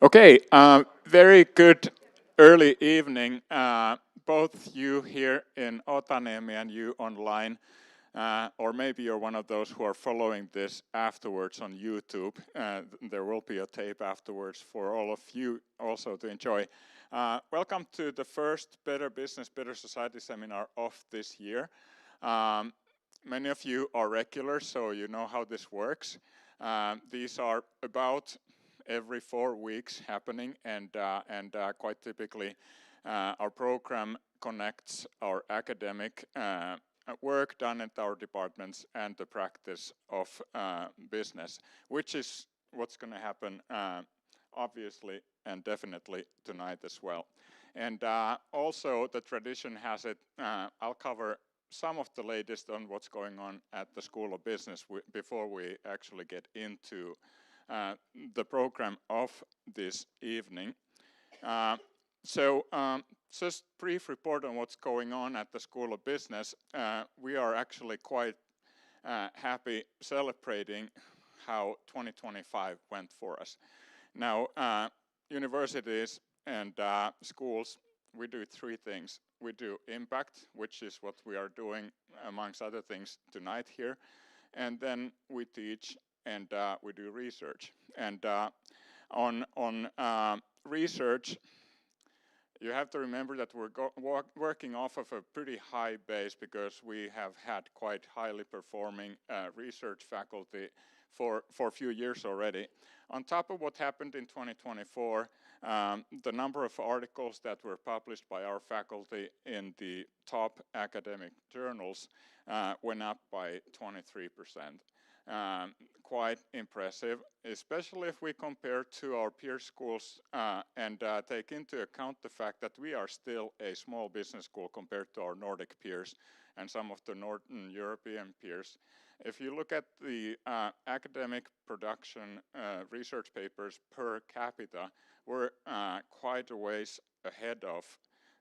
Okay, very good early evening, both you here in Otaniemi and you online, or maybe you're one of those who are following this afterwards on YouTube. There will be a tape afterwards for all of you also to enjoy. Welcome to the first Better Business, Better Society seminar of this year. Many of you are regulars, so you know how this works. These are about every 4 weeks happening, and quite typically our program connects our academic work done at our departments and the practice of business, which is what's going to happen obviously and definitely tonight as well. And also the tradition has it, I'll cover some of the latest on what's going on at the School of Business before we actually get into the program of this evening. So just brief report on what's going on at the School of Business. We are actually quite happy celebrating how 2025 went for us. Now, universities and schools, we do 3 things. We do impact, which is what we are doing amongst other things tonight here. And then we teach and we do research. And on research, you have to remember that we're working off of a pretty high base because we have had quite highly performing research faculty for a few years already. On top of what happened in 2024, the number of articles that were published by our faculty in the top academic journals went up by 23%. Quite impressive, especially if we compare to our peer schools and take into account the fact that we are still a small business school compared to our Nordic peers and some of the Northern European peers. If you look at the academic production research papers per capita, we're quite a ways ahead of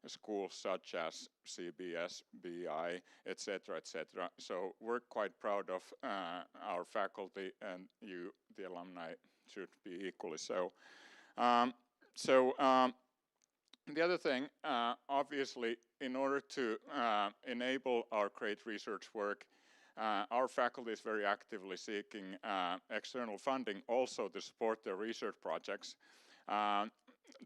schools such as CBS, BI, etc., etc. So we're quite proud of our faculty, and you, the alumni, should be equally so. The other thing, obviously, in order to enable our great research work, our faculty is very actively seeking external funding also to support their research projects.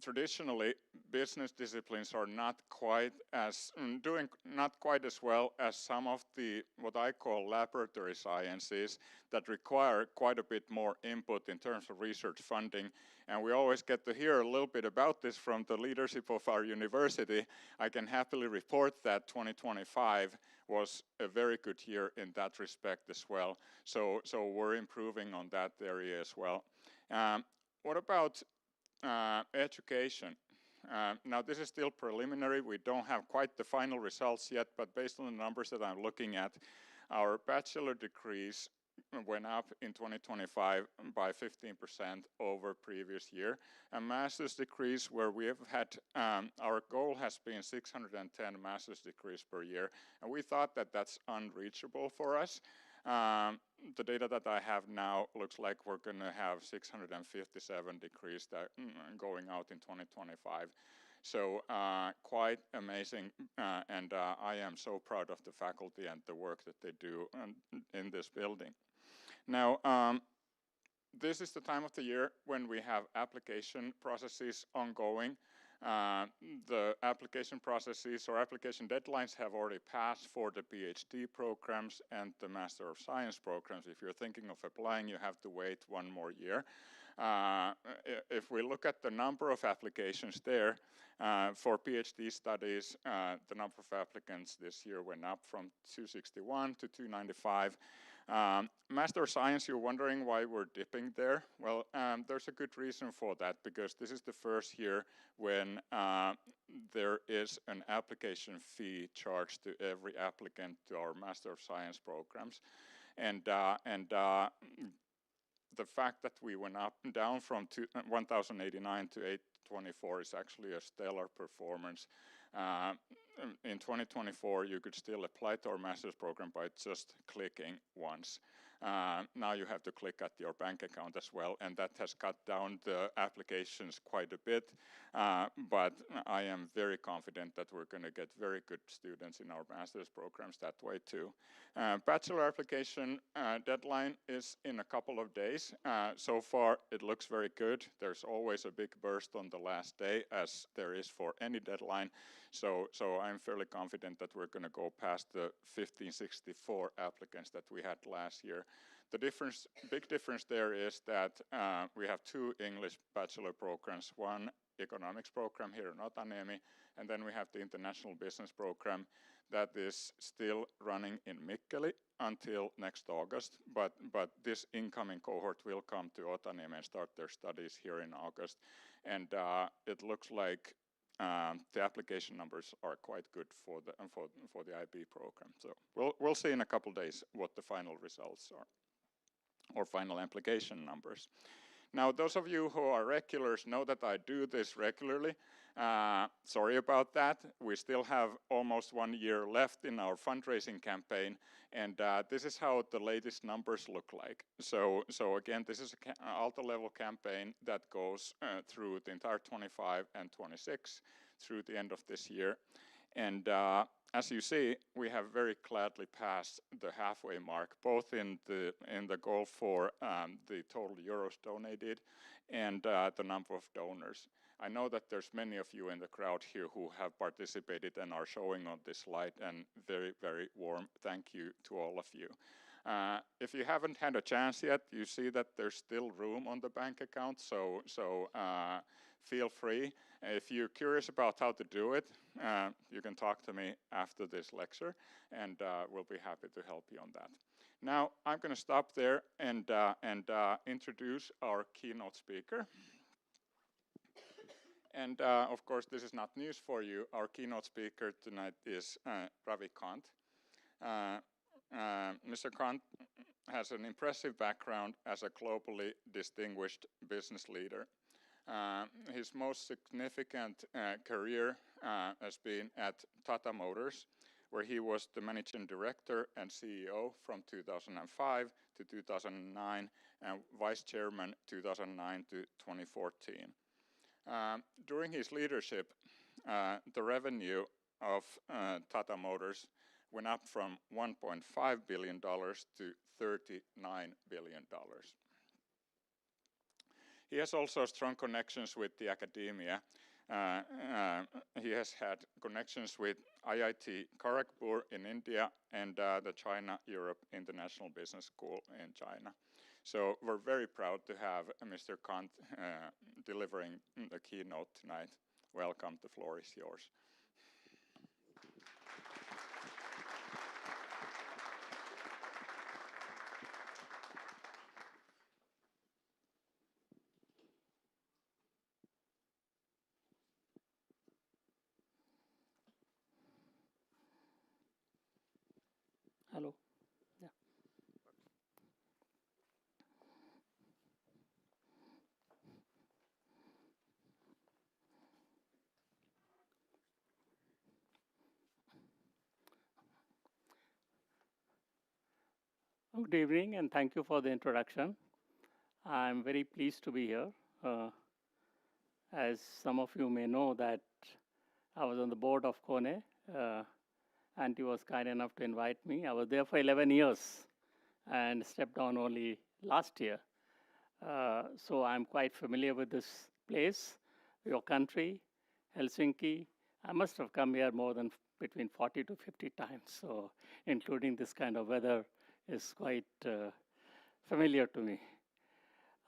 Traditionally, business disciplines are not quite as doing not quite as well as some of the what I call laboratory sciences that require quite a bit more input in terms of research funding. And we always get to hear a little bit about this from the leadership of our university. I can happily report that 2025 was a very good year in that respect as well. So we're improving on that area as well. What about education? Now this is still preliminary. We don't have quite the final results yet, but based on the numbers that I'm looking at, our bachelor degrees went up in 2025 by 15% over previous year. And master's degrees, where we have had, our goal has been 610 master's degrees per year, and we thought that that's unreachable for us. The data that I have now looks like we're going to have 657 degrees that going out in 2025. So quite amazing, and I am so proud of the faculty and the work that they do in this building. Now, this is the time of the year when we have application processes ongoing. The application processes or application deadlines have already passed for the PhD programs and the Master of Science programs. If you're thinking of applying, you have to wait 1 more year. If we look at the number of applications there, for PhD studies, the number of applicants this year went up from 261 to 295. Master of Science, you're wondering why we're dipping there. Well, there's a good reason for that, because this is the first year when there is an application fee charged to every applicant to our Master of Science programs. And the fact that we went down from 1,089 to 824 is actually a stellar performance. In 2024, you could still apply to our master's program by just clicking once. Now you have to click at your bank account as well, and that has cut down the applications quite a bit. But I am very confident that we're going to get very good students in our master's programs that way too. Bachelor application deadline is in a couple of days. So far, it looks very good. There's always a big burst on the last day, as there is for any deadline. So I'm fairly confident that we're going to go past the 1564 applicants that we had last year. The big difference there is that we have 2 English bachelor programs, one economics program here in Otaniemi, and then we have the international business program that is still running in Mikkeli until next August, but this incoming cohort will come to Otaniemi and start their studies here in August, and it looks like the application numbers are quite good for the IB program. So we'll see in a couple days what the final results are, or final application numbers. Now, those of you who are regulars know that I do this regularly. Sorry about that. We still have almost 1 year left in our fundraising campaign, and this is how the latest numbers look like. So again, this is an Aalto level campaign that goes through the entire 25 and 26 through the end of this year. And as you see, we have very gladly passed the halfway mark, both in the goal for the total euros donated and the number of donors. I know that there's many of you in the crowd here who have participated and are showing on this slide, and very, very warm thank you to all of you. If you haven't had a chance yet, you see that there's still room on the bank account, so feel free. If you're curious about how to do it, you can talk to me after this lecture, and we'll be happy to help you on that. Now, I'm going to stop there and introduce our keynote speaker. And of course, this is not news for you. Our keynote speaker tonight is Ravi Kant. Mr. Kant has an impressive background as a globally distinguished business leader. His most significant career has been at Tata Motors, where he was the managing director and CEO from 2005 to 2009, and vice chairman 2009 to 2014. During his leadership, the revenue of Tata Motors went up from $1.5 billion to $39 billion. He has also strong connections with the academia. He has had connections with IIT Kharagpur in India and the China-Europe International Business School in China. So we're very proud to have Mr. Kant delivering the keynote tonight. Welcome, the floor is yours. Hello. Yeah. Good evening, and thank you for the introduction. I'm very pleased to be here. As some of you may know, that I was on the board of KONE, and he was kind enough to invite me. I was there for 11 years and stepped down only last year. So I'm quite familiar with this place, your country, Helsinki. I must have come here more than between 40 to 50 times, so including this kind of weather is quite familiar to me.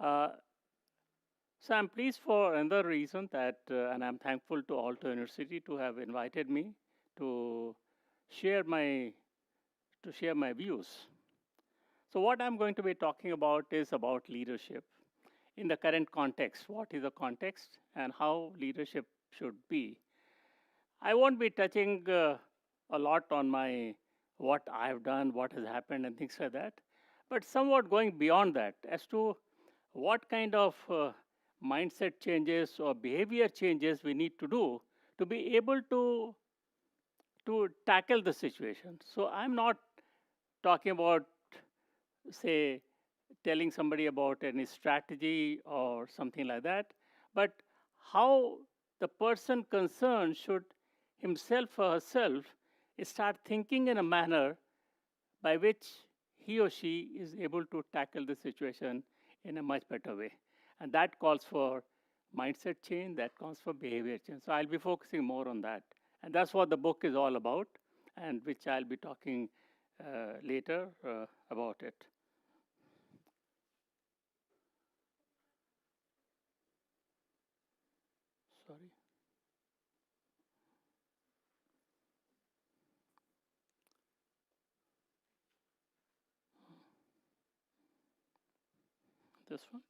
So I'm pleased for another reason that, and I'm thankful to Aalto University to have invited me to share my views. So what I'm going to be talking about is about leadership in the current context. What is the context and how leadership should be? I won't be touching a lot on what I've done, what has happened, and things like that, but somewhat going beyond that as to what kind of mindset changes or behavior changes we need to do to be able to tackle the situation. So I'm not talking about say, telling somebody about any strategy or something like that, but how the person concerned should himself or herself start thinking in a manner by which he or she is able to tackle the situation in a much better way. And that calls for mindset change, that calls for behavior change. So I'll be focusing more on that. And that's what the book is all about, and which I'll be talking later about it. Sorry. This one?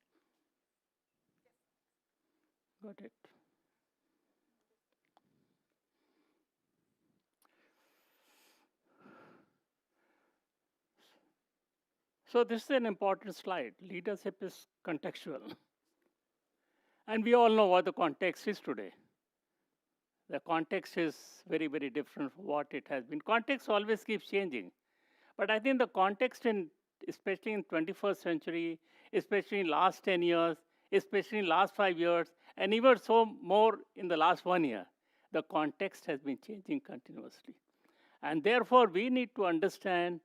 Got it. So this is an important slide. Leadership is contextual. And we all know what the context is today. The context is very, very different from what it has been. Context always keeps changing. But I think the context in, especially in 21st century, especially in last 10 years, especially in last 5 years, and even so more in the last 1 year, the context has been changing continuously. And therefore, we need to understand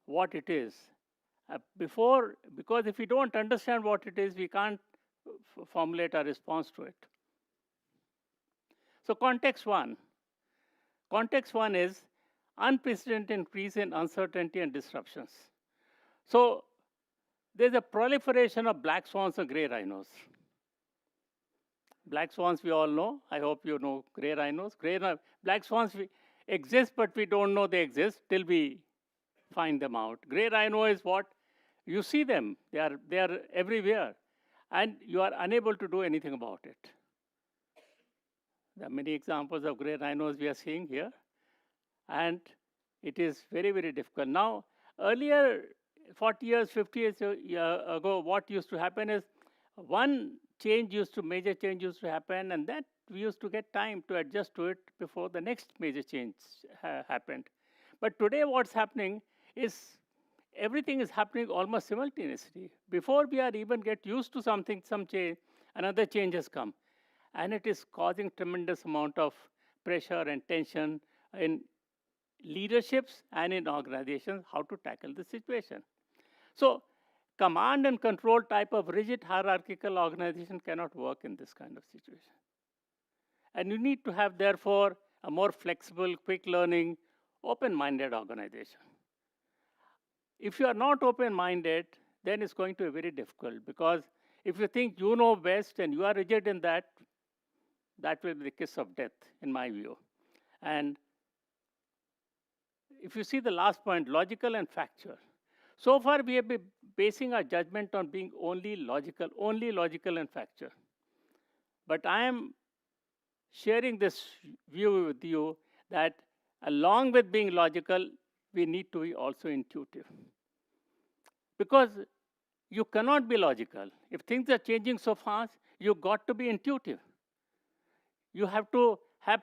what it is. Because if we don't understand what it is, we can't formulate a response to it. So context one. Context one is unprecedented increase in uncertainty and disruptions. So there's a proliferation of black swans and gray rhinos. Black swans we all know. I hope you know gray rhinos. Black swans exist, but we don't know they exist till we find them out. Gray rhino is what? You see them. They are everywhere. And you are unable to do anything about it. There are many examples of gray rhinos we are seeing here. And it is very, very difficult. Now, earlier, 40 years, 50 years ago, what used to happen is one major change used to happen, and that we used to get time to adjust to it before the next major change happened. But today what's happening is everything is happening almost simultaneously. Before we are even get used to something, some change, another change has come. And it is causing tremendous amount of pressure and tension in leaderships and in organizations how to tackle the situation. So command and control type of rigid hierarchical organization cannot work in this kind of situation. And you need to have, therefore, a more flexible, quick learning, open-minded organization. If you are not open-minded, then it's going to be very difficult, because if you think you know best and you are rigid in that, that will be the kiss of death, in my view. And if you see the last point, logical and factual. So far, we have been basing our judgment on being only logical and factual. But I am sharing this view with you that along with being logical, we need to be also intuitive. Because you cannot be logical. If things are changing so fast, you've got to be intuitive. You have to have,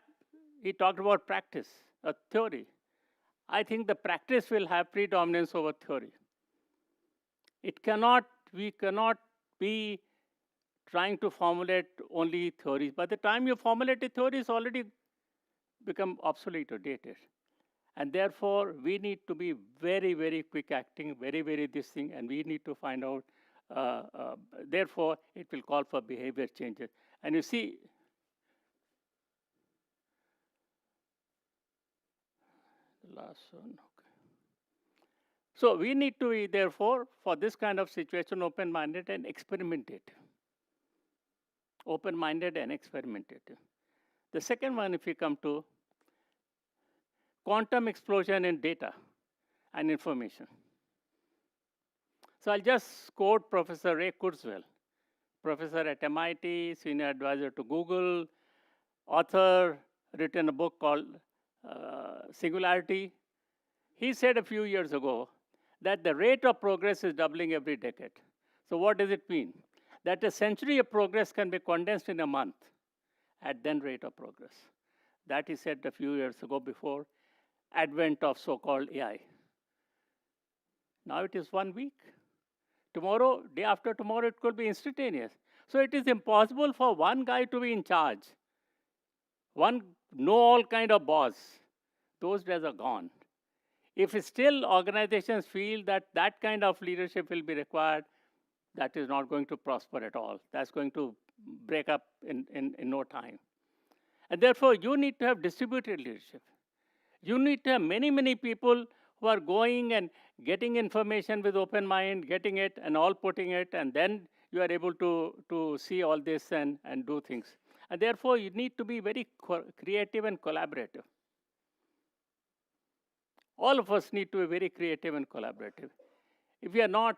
he talked about practice, a theory. I think the practice will have predominance over theory. We cannot be trying to formulate only theories. By the time you formulate a theory, it's already become obsolete or dated. And therefore, we need to be very, very quick acting, very, very this thing, and we need to find out, therefore, it will call for behavior changes. And you see, the last one, okay. So we need to be, therefore, for this kind of situation, open-minded and experimentative. Open-minded and experimentative. The second one, if we come to quantum explosion in data and information. So I'll just quote Professor Ray Kurzweil, professor at MIT, senior advisor to Google, author, written a book called Singularity. He said a few years ago that the rate of progress is doubling every decade. So what does it mean? That a century of progress can be condensed in a month at then rate of progress. That he said a few years ago before advent of so-called AI. Now it is 1 week. Tomorrow, day after tomorrow, it could be instantaneous. So it is impossible for one guy to be in charge. One know-all kind of boss. Those days are gone. If still organizations feel that that kind of leadership will be required, that is not going to prosper at all. That's going to break up in no time. And therefore, you need to have distributed leadership. You need to have many, many people who are going and getting information with open mind, getting it and all putting it, and then you are able to see all this and do things. And therefore, you need to be very creative and collaborative. All of us need to be very creative and collaborative. If we are not,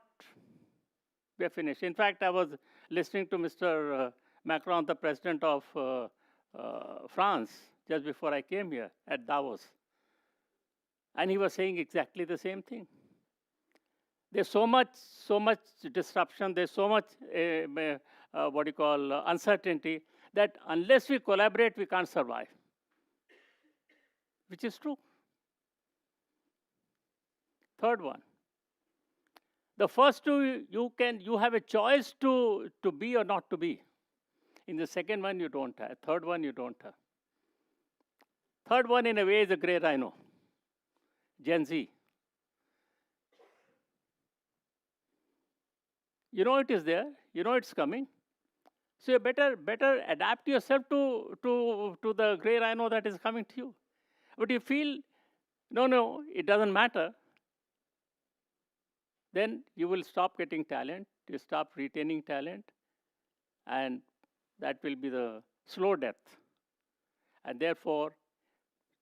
we are finished. In fact, I was listening to Mr. Macron, the president of France, just before I came here at Davos. And he was saying exactly the same thing. There's so much disruption, there's so much uncertainty, that unless we collaborate, we can't survive, which is true. Third one. The first two, you have a choice to be or not to be. In the second one, you don't have. Third one, you don't have. Third one, in a way, is a gray rhino. Gen Z. You know it is there. You know it's coming. So you better adapt yourself to the gray rhino that is coming to you. But you feel, no, it doesn't matter. Then you will stop getting talent. You stop retaining talent. And that will be the slow death. And therefore,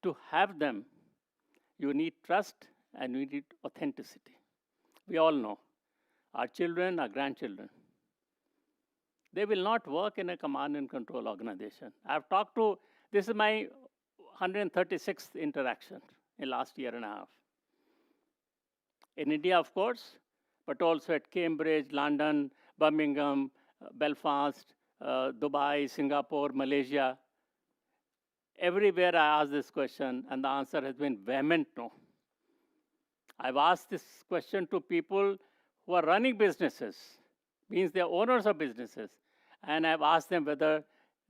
to have them, you need trust and you need authenticity. We all know. Our children, our grandchildren, they will not work in a command and control organization. I've talked to, this is my 136th interaction in last year and a half. In India, of course, but also at Cambridge, London, Birmingham, Belfast, Dubai, Singapore, Malaysia. Everywhere I ask this question, and the answer has been vehement no. I've asked this question to people who are running businesses, means they're owners of businesses, and I've asked them whether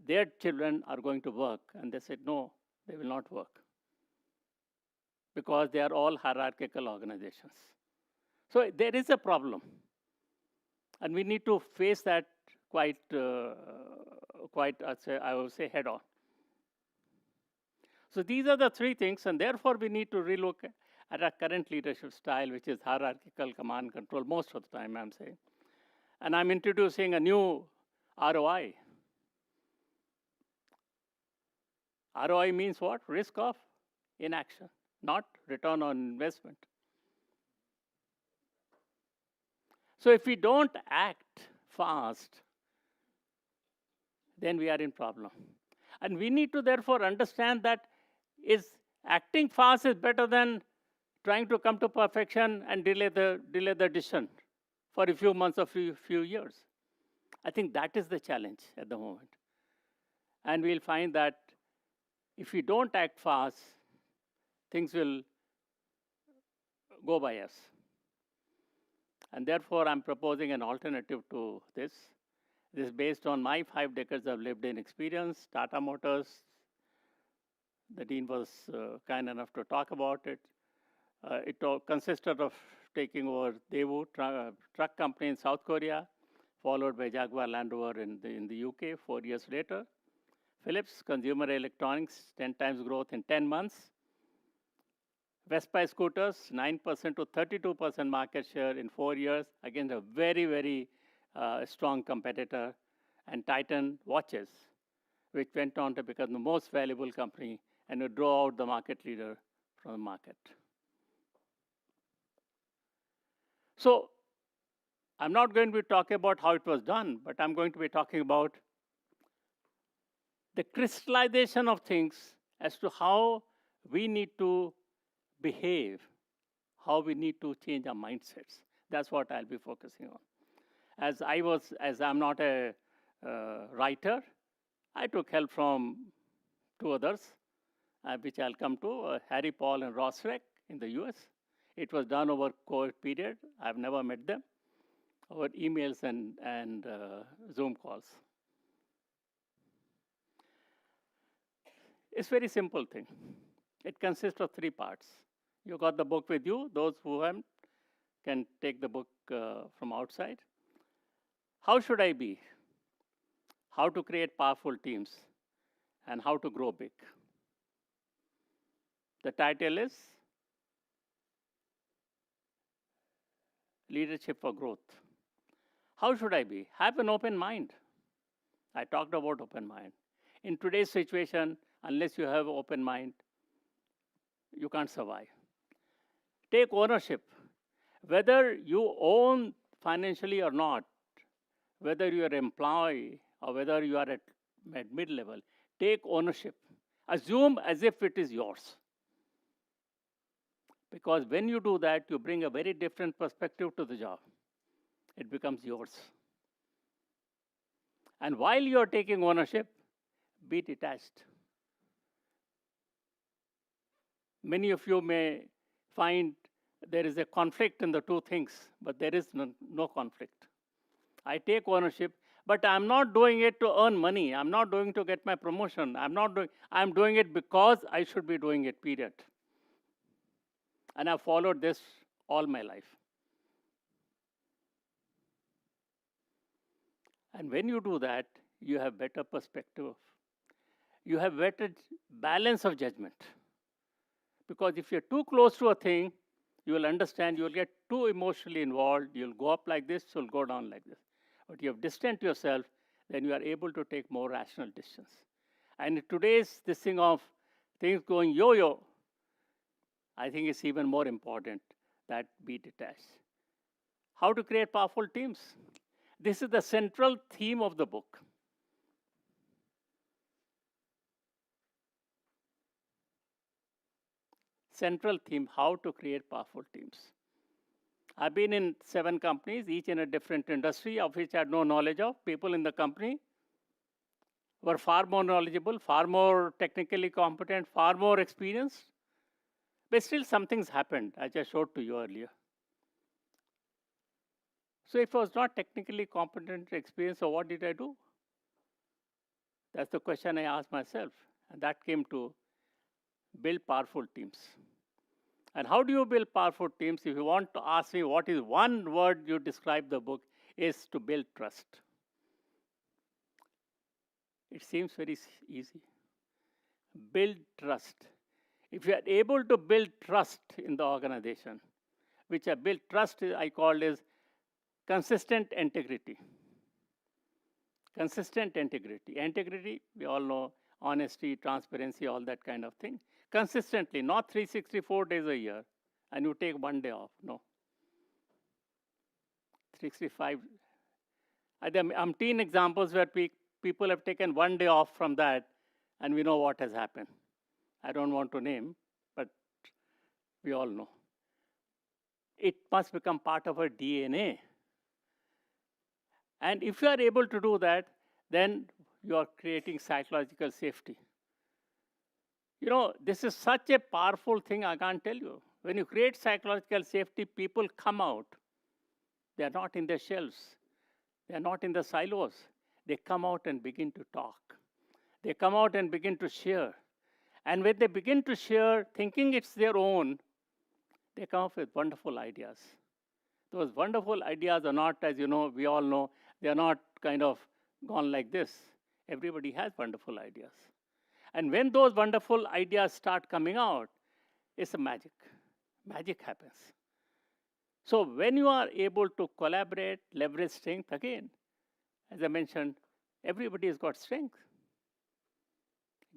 their children are going to work, and they said no, they will not work, because they are all hierarchical organizations. So there is a problem, and we need to face that quite, I would say, head on. So these are the three things, and therefore we need to relook at our current leadership style, which is hierarchical command control most of the time, I'm saying. And I'm introducing a new ROI. ROI means what? Risk of inaction, not return on investment. So if we don't act fast, then we are in problem. And we need to therefore understand that acting fast is better than trying to come to perfection and delay the decision for a few months or few years. I think that is the challenge at the moment. And we'll find that if we don't act fast, things will go by us. And therefore, I'm proposing an alternative to this. This is based on my 5 decades of lived-in experience, Tata Motors. The dean was kind enough to talk about it. It all consisted of taking over Daewoo truck company in South Korea, followed by Jaguar Land Rover in the UK 4 years later. Philips, consumer electronics, 10 times growth in 10 months. Vespa scooters, 9% to 32% market share in 4 years, against a very, very strong competitor. And Titan watches, which went on to become the most valuable company and to draw out the market leader from the market. So I'm not going to be talking about how it was done, but I'm going to be talking about the crystallization of things as to how we need to behave, how we need to change our mindsets. That's what I'll be focusing on. As I'm not a writer, I took help from 2 others, which I'll come to, Harry Paul and Ross Reck in the US. It was done over COVID period. I've never met them, over emails and Zoom calls. It's a very simple thing. It consists of 3 parts. You got the book with you. Those who haven't can take the book from outside. How should I be? How to create powerful teams and how to grow big. The title is Leadership for Growth. How should I be? Have an open mind. I talked about open mind. In today's situation, unless you have open mind, you can't survive. Take ownership. Whether you own financially or not, whether you are an employee or whether you are at mid-level, take ownership. Assume as if it is yours. Because when you do that, you bring a very different perspective to the job. It becomes yours. And while you are taking ownership, be detached. Many of you may find there is a conflict in the two things, but there is no conflict. I take ownership, but I'm not doing it to earn money. I'm not doing it to get my promotion. I'm doing it because I should be doing it, period. And I've followed this all my life. And when you do that, you have better perspective. You have better balance of judgment. Because if you're too close to a thing, you will understand, you will get too emotionally involved, you'll go up like this, you'll go down like this. But you have distant yourself, then you are able to take more rational decisions. And in today's this thing of things going yo-yo, I think it's even more important that be detached. How to create powerful teams? This is the central theme of the book. Central theme, how to create powerful teams. I've been in 7 companies, each in a different industry, of which I had no knowledge of. People in the company were far more knowledgeable, far more technically competent, far more experienced. But still something's happened, as I showed to you earlier. So if I was not technically competent, experienced, so what did I do? That's the question I asked myself. And that came to build powerful teams. And how do you build powerful teams? If you want to ask me what is one word you describe the book, is to build trust. It seems very easy. Build trust. If you are able to build trust in the organization, which I build trust, I called as consistent integrity. Consistent integrity. Integrity, we all know, honesty, transparency, all that kind of thing. Consistently, not 364 days a year, and you take 1 day off. No. 365. There are umpteen examples where people have taken 1 day off from that, and we know what has happened. I don't want to name, but we all know. It must become part of our DNA. And if you are able to do that, then you are creating psychological safety. You know, this is such a powerful thing, I can't tell you. When you create psychological safety, people come out. They are not in their shells. They are not in the silos. They come out and begin to talk. They come out and begin to share. And when they begin to share, thinking it's their own, they come up with wonderful ideas. Those wonderful ideas are not, as you know, we all know, they are not kind of gone like this. Everybody has wonderful ideas. And when those wonderful ideas start coming out, it's a magic. Magic happens. So when you are able to collaborate, leverage strength, again, as I mentioned, everybody has got strength.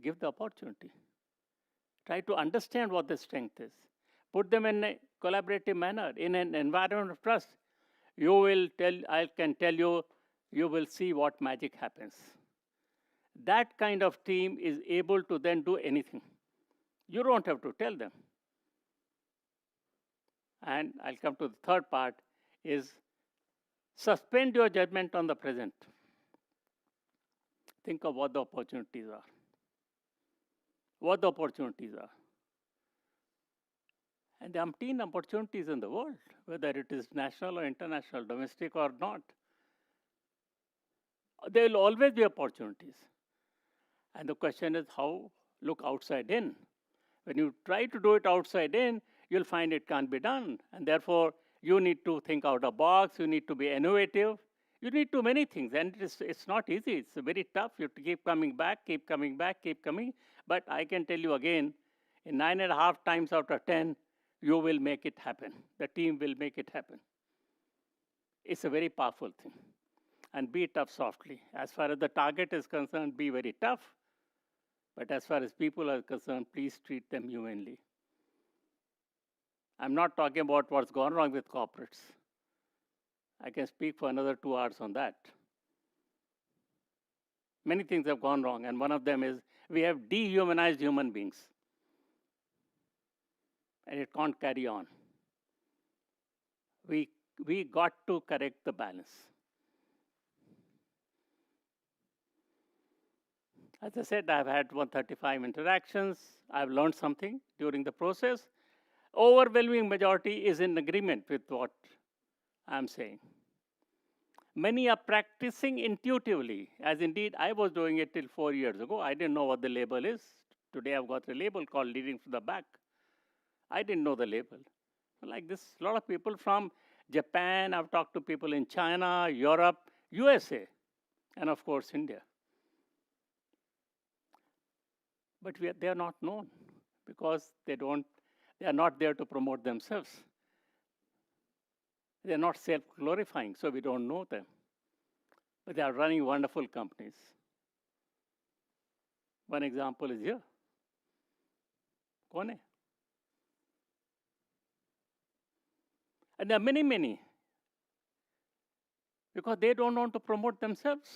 Give the opportunity. Try to understand what the strength is. Put them in a collaborative manner, in an environment of trust. I can tell you, you will see what magic happens. That kind of team is able to then do anything. You don't have to tell them. And I'll come to the third part, is suspend your judgment on the present. Think of what the opportunities are. What the opportunities are. And there are umpteen opportunities in the world, whether it is national or international, domestic or not. There will always be opportunities. And the question is how look outside in. When you try to do it outside in, you'll find it can't be done. And therefore, you need to think out of the box, you need to be innovative, you need to do many things. And it's not easy, it's very tough. You have to keep coming back, keep coming back, keep coming. But I can tell you again, in 9.5 times out of 10, you will make it happen. The team will make it happen. It's a very powerful thing. And be tough softly. As far as the target is concerned, be very tough. But as far as people are concerned, please treat them humanly. I'm not talking about what's gone wrong with corporates. I can speak for another 2 hours on that. Many things have gone wrong, and one of them is we have dehumanized human beings. And it can't carry on. We got to correct the balance. As I said, I've had 135 interactions. I've learned something during the process. Overwhelming majority is in agreement with what I'm saying. Many are practicing intuitively, as indeed I was doing it till 4 years ago. I didn't know what the label is. Today I've got a label called Leading from the Back. I didn't know the label. Like this, a lot of people from Japan, I've talked to people in China, Europe, USA, and of course India. But they are not known because they are not there to promote themselves. They're not self-glorifying, so we don't know them. But they are running wonderful companies. One example is here, KONE. And there are many, many, because they don't want to promote themselves.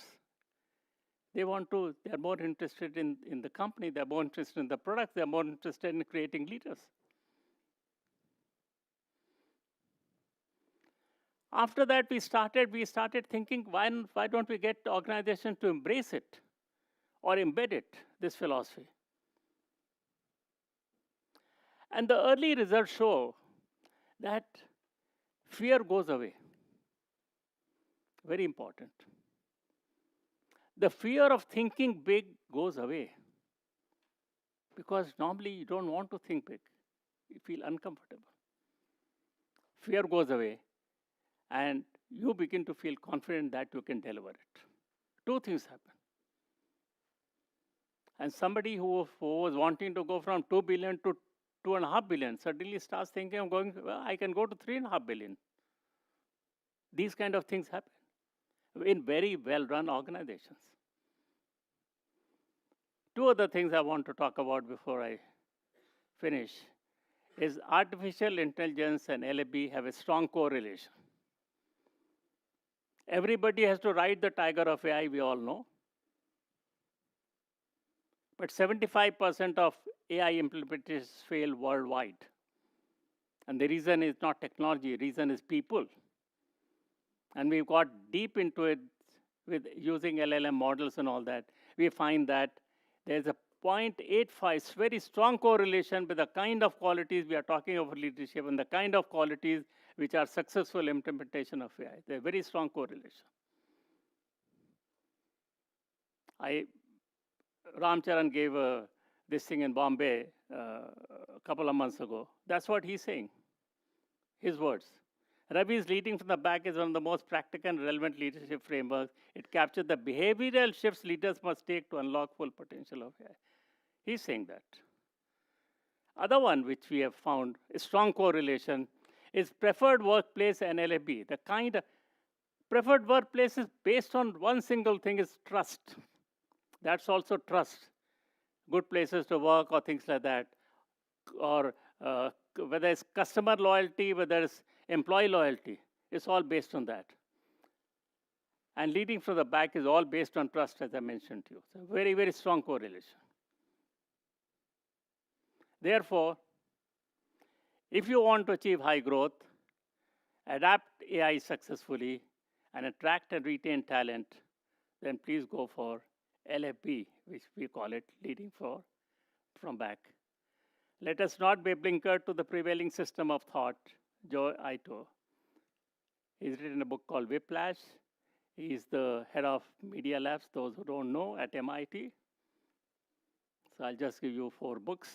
They are more interested in the company, they're more interested in the product, they're more interested in creating leaders. After that, we started thinking, why don't we get organizations to embrace it or embed it, this philosophy? And the early results show that fear goes away. Very important. The fear of thinking big goes away. Because normally you don't want to think big. You feel uncomfortable. Fear goes away. And you begin to feel confident that you can deliver it. Two things happen. And somebody who was wanting to go from 2 billion to 2.5 billion suddenly starts thinking, I can go to 3.5 billion. These kind of things happen in very well-run organizations. Two other things I want to talk about before I finish is artificial intelligence and LAB have a strong correlation. Everybody has to ride the tiger of AI, we all know. But 75% of AI implementations fail worldwide. And the reason is not technology, the reason is people. And we've got deep into it with using LLM models and all that. We find that there's a 0.85 very strong correlation with the kind of qualities we are talking about leadership and the kind of qualities which are successful implementation of AI. There's a very strong correlation. Ram Charan gave this thing in Bombay a couple of months ago. That's what he's saying, his words. Ravi's Leading from the Back is one of the most practical and relevant leadership frameworks. It captures the behavioral shifts leaders must take to unlock full potential of AI. He's saying that. Other one which we have found a strong correlation is preferred workplace and LAB. The kind of preferred workplace is based on one single thing is trust. That's also trust. Good places to work or things like that. Or whether it's customer loyalty, whether it's employee loyalty, it's all based on that. And Leading from the Back is all based on trust, as I mentioned to you. So very, very strong correlation. Therefore, if you want to achieve high growth, adapt AI successfully, and attract and retain talent, then please go for LFB, which we call it Leading from Back. Let us not be blinkered to the prevailing system of thought, Joe Ito. He's written a book called Whiplash. He's the head of Media Labs, those who don't know, at MIT. So I'll just give you 4 books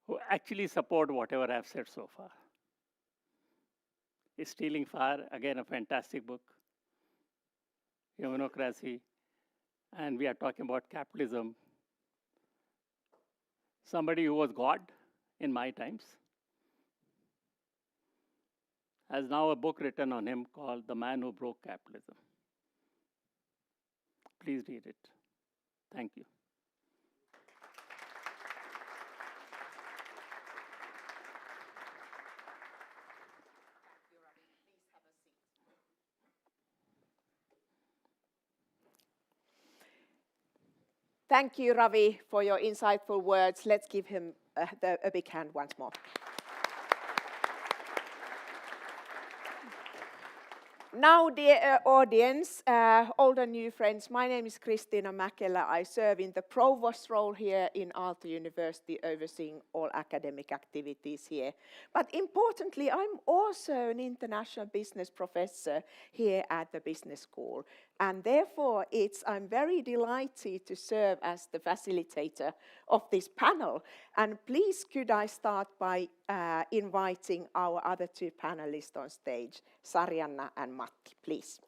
who actually support whatever I've said so far. Stealing Fire, again, a fantastic book. Humanocracy, and we are talking about capitalism. Somebody who was God in my times has now a book written on him called The Man Who Broke Capitalism. Please read it. Thank you. Thank you, Ravi, for your insightful words. Let's give him a big hand once more. Now, dear audience, old and new friends, my name is Kristiina Mäkelä. I serve in the provost role here in Aalto University, overseeing all academic activities here. But importantly, I'm also an international business professor here at the business school. And therefore, I'm very delighted to serve as the facilitator of this panel. And please, could I start by inviting our other 2 panelists on stage, Sarianna and Matti, please.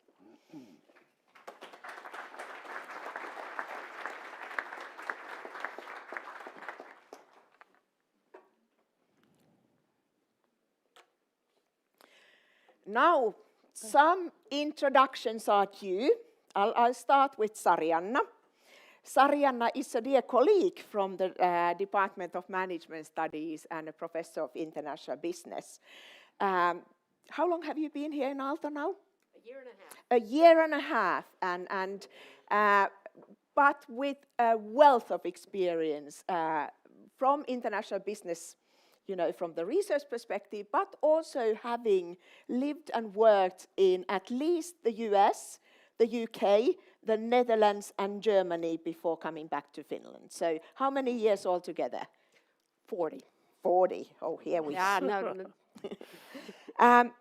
Now, some introductions are due. I'll start with Sarianna. Sarianna is a dear colleague from the Department of Management Studies and a professor of international business. How long have you been here in Aalto now? A year and a half. But with a wealth of experience from international business, from the research perspective, but also having lived and worked in at least the US, the UK, the Netherlands, and Germany before coming back to Finland. So how many years altogether? 40. 40. Oh, here we Yeah, go. no.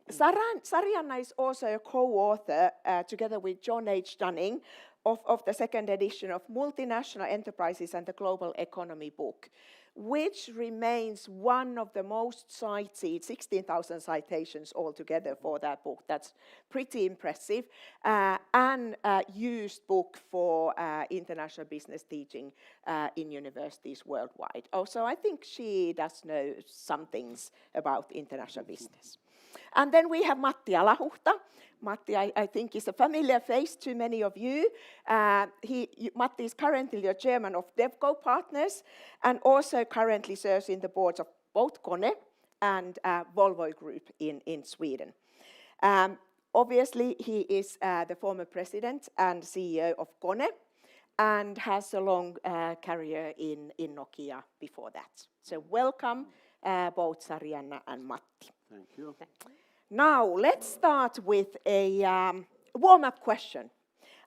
Sarianna is also a co-author, together with John H. Dunning, of the 2nd edition of Multinational Enterprises and the Global Economy book, which remains one of the most cited, 16,000 citations altogether for that book. That's pretty impressive, and a used book for international business teaching in universities worldwide. Also, I think she does know some things about international business. And then we have Matti Alahuhta. Matti, I think, is a familiar face to many of you. Matti is currently the chairman of DevCo Partners and also currently serves in the boards of both KONE and Volvo Group in Sweden. Obviously, he is the former president and CEO of KONE and has a long career in Nokia before that. So welcome, both Sarianna and Matti. Thank you. Now, let's start with a warm-up question.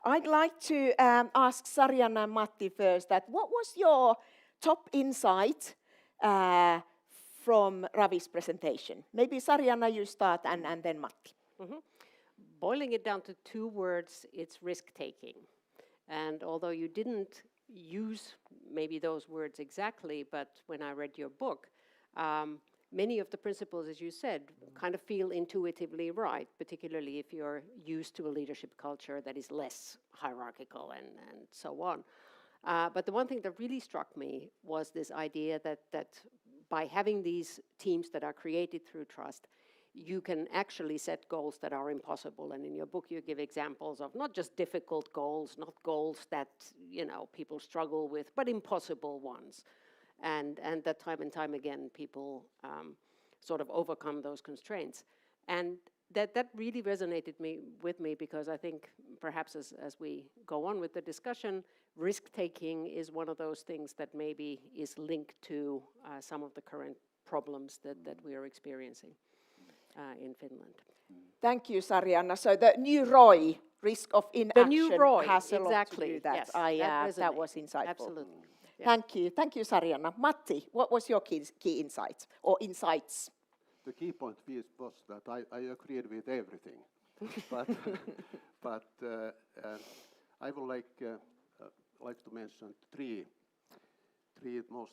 I'd like to ask Sarianna and Matti first that what was your top insight from Ravi's presentation? Maybe Sarianna, you start, and then Matti. Mm-hmm. Boiling it down to 2 words, it's risk-taking. And although you didn't use maybe those words exactly, but when I read your book, many of the principles, as you said, kind of feel intuitively right, particularly if you're used to a leadership culture that is less hierarchical and so on. But the one thing that really struck me was this idea that by having these teams that are created through trust, you can actually set goals that are impossible. And in your book, you give examples of not just difficult goals, not goals that people struggle with, but impossible ones. And that time and time again, people sort of overcome those constraints. And that really resonated with me because I think perhaps as we go on with the discussion, risk-taking is one of those things that maybe is linked to some of the current problems that we are experiencing in Finland. Thank you, Sarianna. So the new ROI, risk of inaction new ROI, has a exactly. lot to do that. Yes, That was insightful. Absolutely. Yeah. Thank you, Sarianna. Matti, what was your key insight or insights? The key point was that I agreed with everything, but I would like to mention three most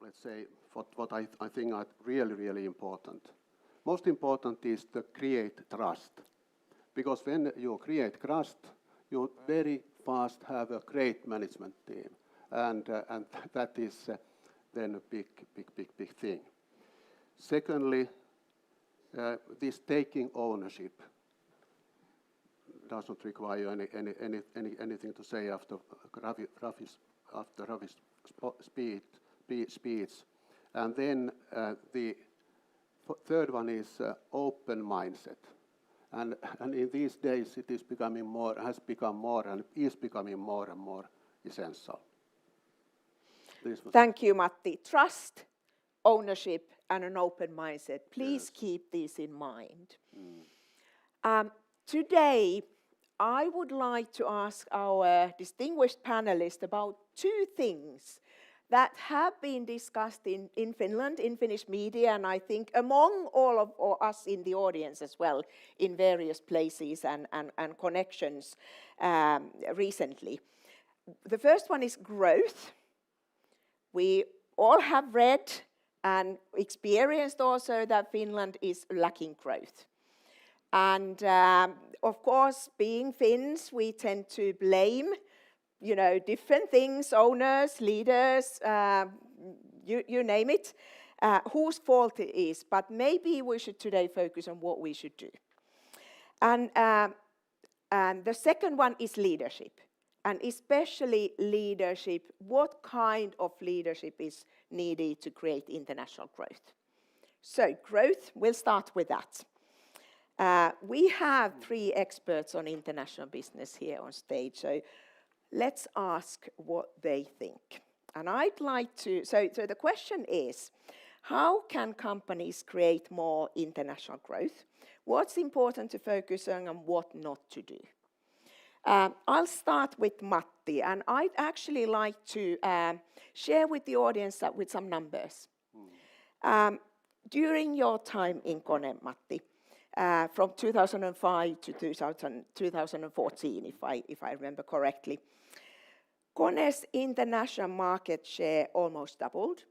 let's say what I think are really important. Most important is to create trust, because when you create trust, you very fast have a great management team, and that is then a big thing. Secondly, this taking ownership does not require anything to say after Ravi's speech. And then the third one is open mindset. And in these days it is becoming more and more essential. Thank you, Matti. Trust, ownership, and an open mindset. Please keep these in mind. Today, I would like to ask our distinguished panelists about two things that have been discussed in Finland, in Finnish media, and I think among all of us in the audience as well, in various places and connections recently. The first one is growth. We all have read and experienced also that Finland is lacking growth. And of course, being Finns, we tend to blame, different things, owners, leaders, you name it, whose fault it is. But maybe we should today focus on what we should do. And the second one is leadership. And especially leadership, what kind of leadership is needed to create international growth? So growth, we'll start with that. We have three experts on international business here on stage, so let's ask what they think. And I'd like to, so the question is, how can companies create more international growth? What's important to focus on and what not to do? I'll start with Matti, and I'd actually like to share with the audience that with some numbers. During your time in KONE, Matti, from 2005 to 2014, if I remember correctly, KONE's international market share almost doubled.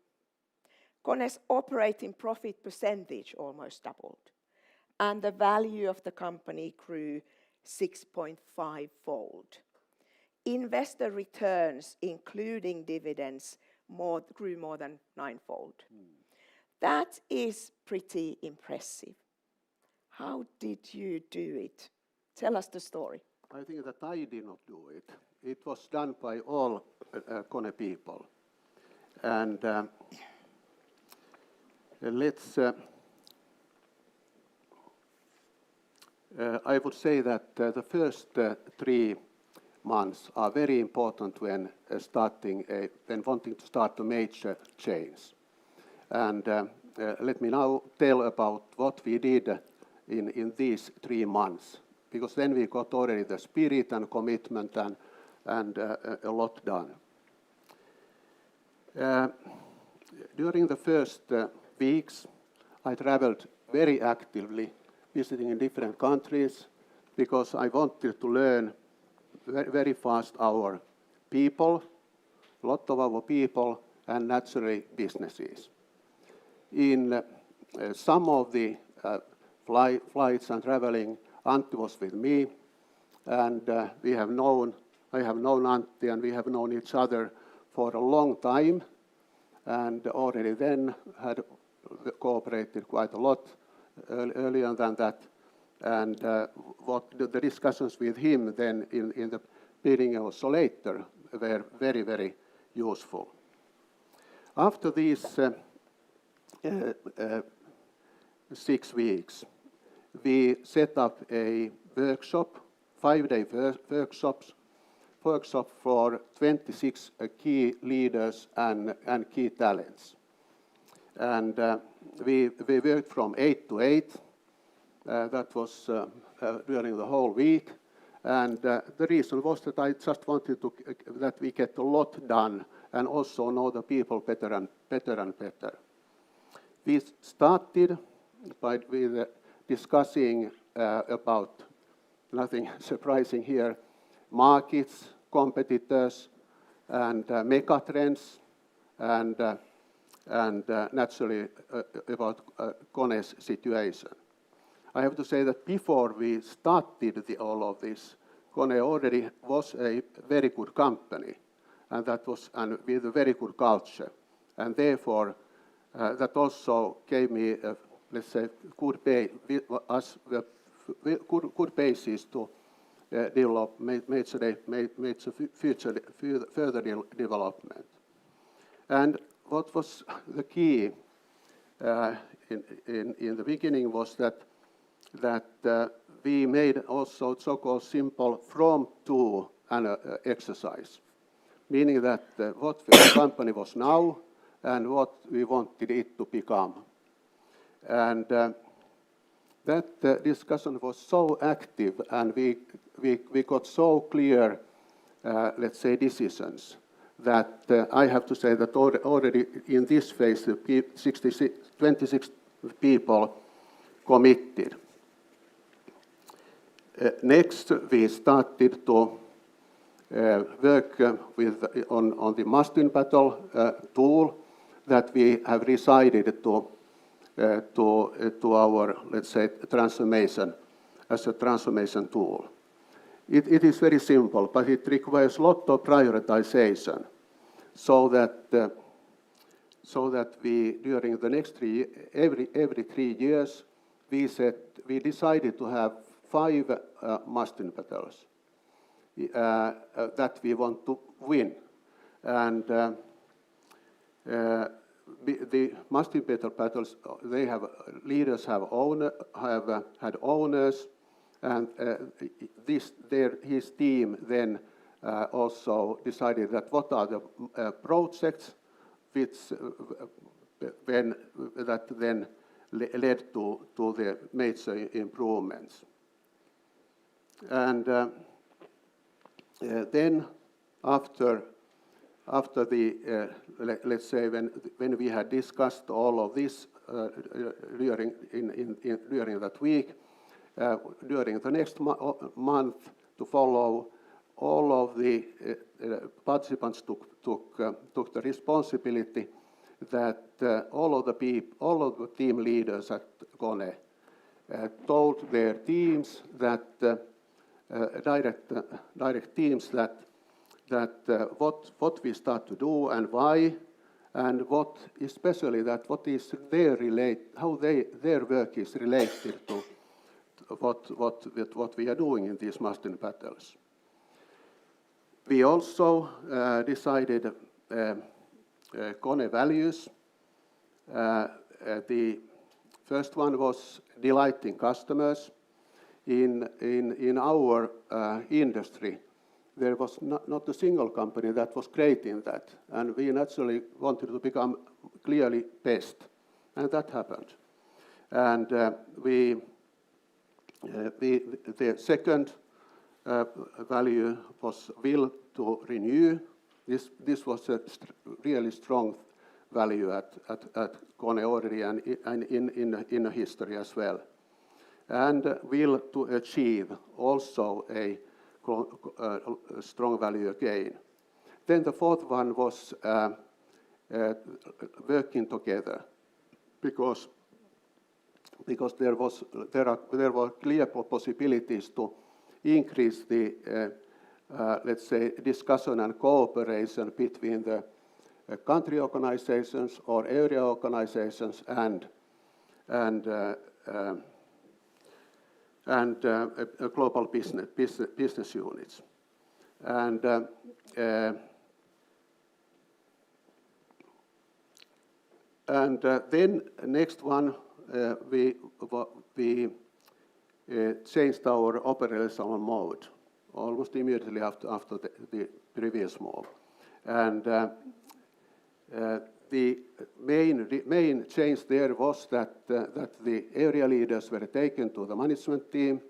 KONE's operating profit percentage almost doubled. And the value of the company grew 6.5-fold. Investor returns, including dividends, grew more than 9-fold. That is pretty impressive. How did you do it? Tell us the story. I think that I did not do it. It was done by all KONE people. And I would say that the first 3 months are very important when wanting to start a major change. And let me now tell about what we did in these 3 months, because then we got already the spirit and commitment and a lot done. During the first weeks, I traveled very actively, visiting in different countries, because I wanted to learn very fast our people, a lot of our people, and naturally businesses. In some of the flights and traveling, Antti was with me, and I have known Antti, and we have known each other for a long time, and already then had cooperated quite a lot earlier than that. And what the discussions with him then in the beginning or so later were very, very useful. After these 6 weeks, we set up a workshop, 5-day workshop for 26 key leaders and key talents. And we worked from 8 to 8. That was during the whole week. And the reason was that I just wanted that we get a lot done and also know the people better and better. We started with discussing about, nothing surprising here, markets, competitors, and megatrends, and naturally about KONE's situation. I have to say that before we started all of this, KONE already was a very good company, and with a very good culture, and therefore that also gave me, let's say, good basis to develop further development. And what was the key in the beginning was that we made also so-called simple from-to exercise, meaning that what the company was now and what we wanted it to become. And that discussion was so active, and we got so clear, let's say, decisions that I have to say that already in this phase, 26 people committed. Next, we started to work on the must-win battle tool that we have decided to our, let's say, transformation as a transformation tool. It is very simple, but it requires a lot of prioritization so that we, during the next every 3 years, we decided to have 5 must-win battles that we want to win. And the must-win battles, they have leaders have had owners, and his team then also decided that what are the projects which that then led to the major improvements. And then after the let's say when we had discussed all of this during that week, during the next month to follow, all of the participants took the responsibility that all of the team leaders at KONE told their teams that direct teams that what we start to do and why, and what especially that what is how their work is related to what we are doing in these must-win battles. We also decided KONE values. The first one was delighting customers. In our industry, there was not a single company that was great in that, and we naturally wanted to become clearly best, and that happened. And the second value was will to renew. This was a really strong value at KONE already and in the history as well. And will to achieve, also a strong value again. Then the fourth one was working together, because there were clear possibilities to increase the let's say discussion and cooperation between the country organizations or area organizations and global business units. And then next one, we changed our operational mode almost immediately after the previous move. And the main change there was that the area leaders were taken to the management team,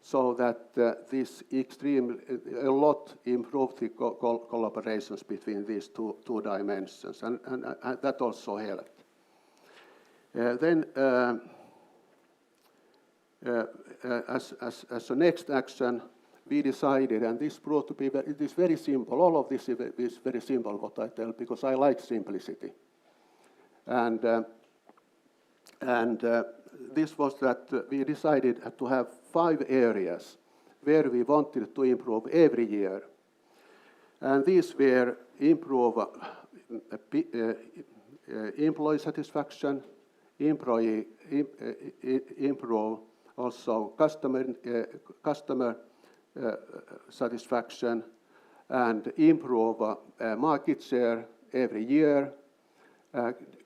so that this a lot improved the collaborations between these two dimensions, and that also helped. Then, as a next action, we decided, and this proved to be it is very simple. All of this is very simple, what I tell, because I like simplicity. And this was that we decided to have 5 areas where we wanted to improve every year. And these were improve employee satisfaction, improve also customer satisfaction, and improve market share every year,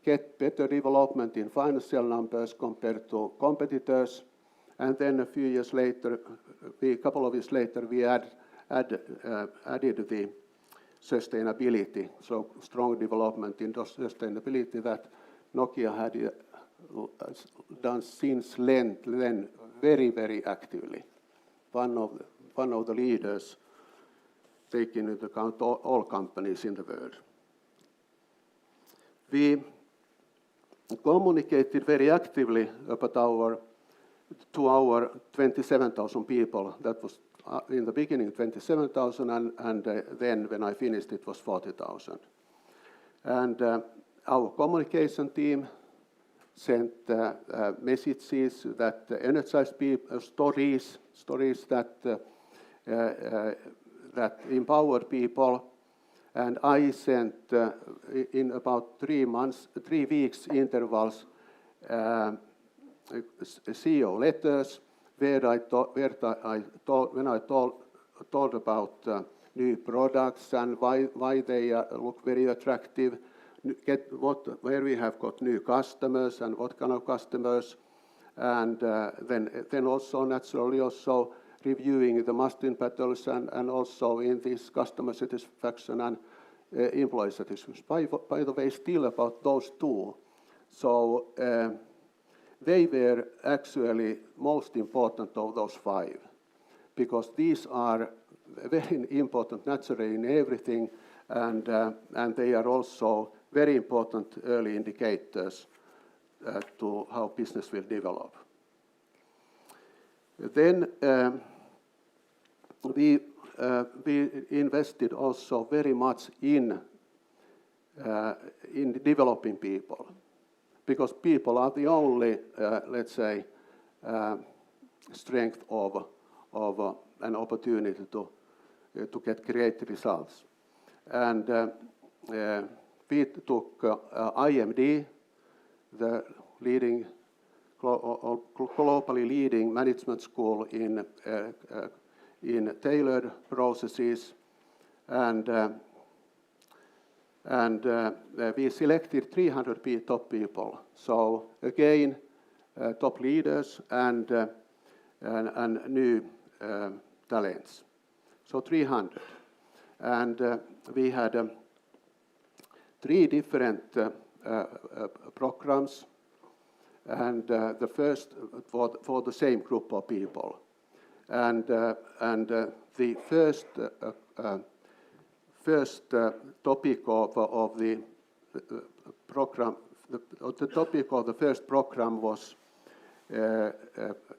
get better development in financial numbers compared to competitors, and then a couple of years later, we added the sustainability, so strong development in sustainability that Nokia had done since then very, very actively. One of the leaders, taking into account all companies in the world. We communicated very actively about to our 27,000 people. That was in the beginning 27,000, and then when I finished it was 40,000. And our communication team sent messages that energized people, stories that empowered people. And I sent in about 3 weeks intervals, CEO letters when I told about new products and why they look very attractive, where we have got new customers and what kind of customers, and then also naturally also reviewing the must-win battles and also in this customer satisfaction and employee satisfaction. By the way, still about those 2. So they were actually most important of those 5, because these are very important naturally in everything, and they are also very important early indicators to how business will develop. Then we invested also very much in developing people, because people are the only, let's say, strength of an opportunity to get great results. And we took IMD, the leading globally leading management school in tailored processes, and we selected 300 top people. So again, top leaders and new talents. So 300, and we had 3 different programs, and the first for the same group of people, and the first topic of the program, the topic of the first program was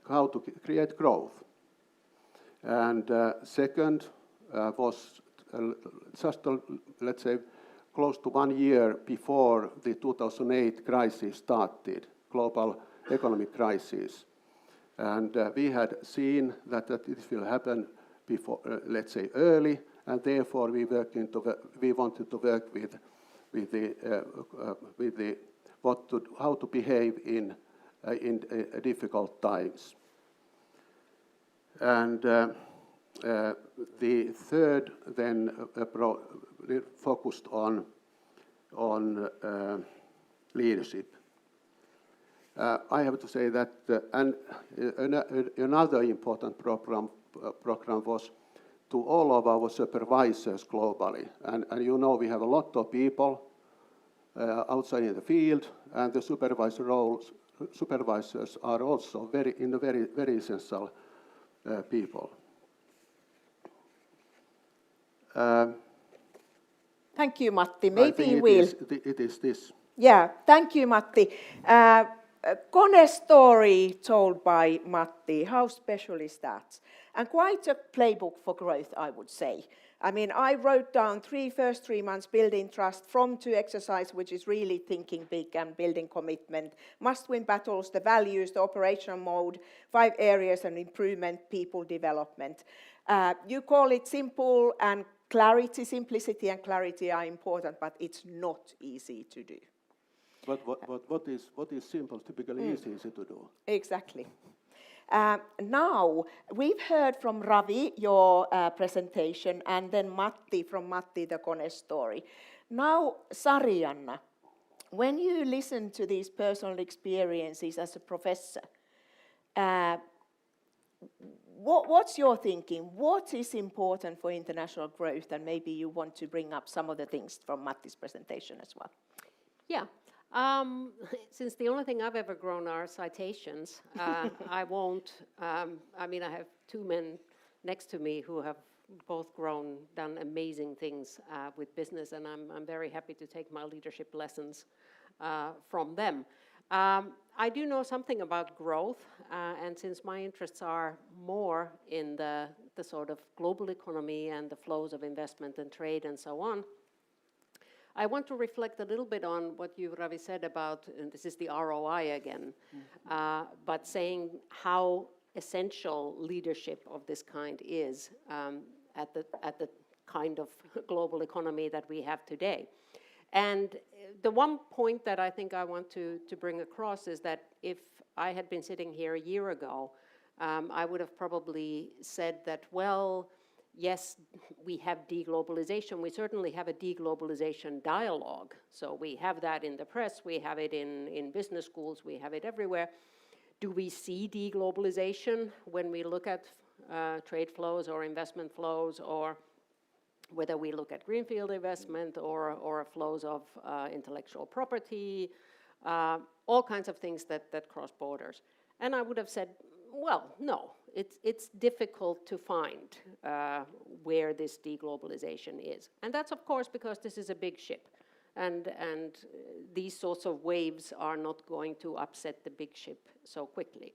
how to create growth, and second was just let's say close to 1 year before the 2008 crisis started, global economic crisis. And we had seen that this will happen before, let's say, early, and therefore we wanted to work with how to behave in difficult times. And the third then focused on leadership. I have to say that another important program was to all of our supervisors globally. And you know we have a lot of people outside in the field, and the supervisors are also very essential people. Thank you, Matti. I Maybe think we'll... it is this. Yeah, thank you, Matti. KONE story told by Matti, how special is that? And quite a playbook for growth, I would say. I mean, I wrote down first 3 months building trust, from to exercise, which is really thinking big and building commitment, must-win battles, the values, the operational mode, 5 areas and improvement, people development. You call it simple and clarity, simplicity and clarity are important, but it's not easy to do. But what is simple typically is easy to do. Exactly. Now, we've heard from Ravi, your presentation, and then Matti, the KONE story. Now, Sarianna, when you listen to these personal experiences as a professor, what's your thinking? What is important for international growth? And maybe you want to bring up some of the things from Matti's presentation as well. Yeah. Since the only thing I've ever grown are citations, I won't. I mean, I have 2 men next to me who have both done amazing things with business, and I'm very happy to take my leadership lessons from them. I do know something about growth, and since my interests are more in the sort of global economy and the flows of investment and trade and so on, I want to reflect a little bit on what you, Ravi, said about, and this is the ROI again, but saying how essential leadership of this kind is at the kind of global economy that we have today. And the one point that I think I want to bring across is that if I had been sitting here a year ago, I would have probably said that, well, yes, we have deglobalization. We certainly have a deglobalization dialogue. So we have that in the press, we have it in business schools, we have it everywhere. Do we see deglobalization when we look at trade flows or investment flows, or whether we look at greenfield investment or flows of intellectual property, all kinds of things that cross borders? And I would have said, well, no, it's difficult to find where this deglobalization is. And that's, of course, because this is a big ship. And these sorts of waves are not going to upset the big ship so quickly.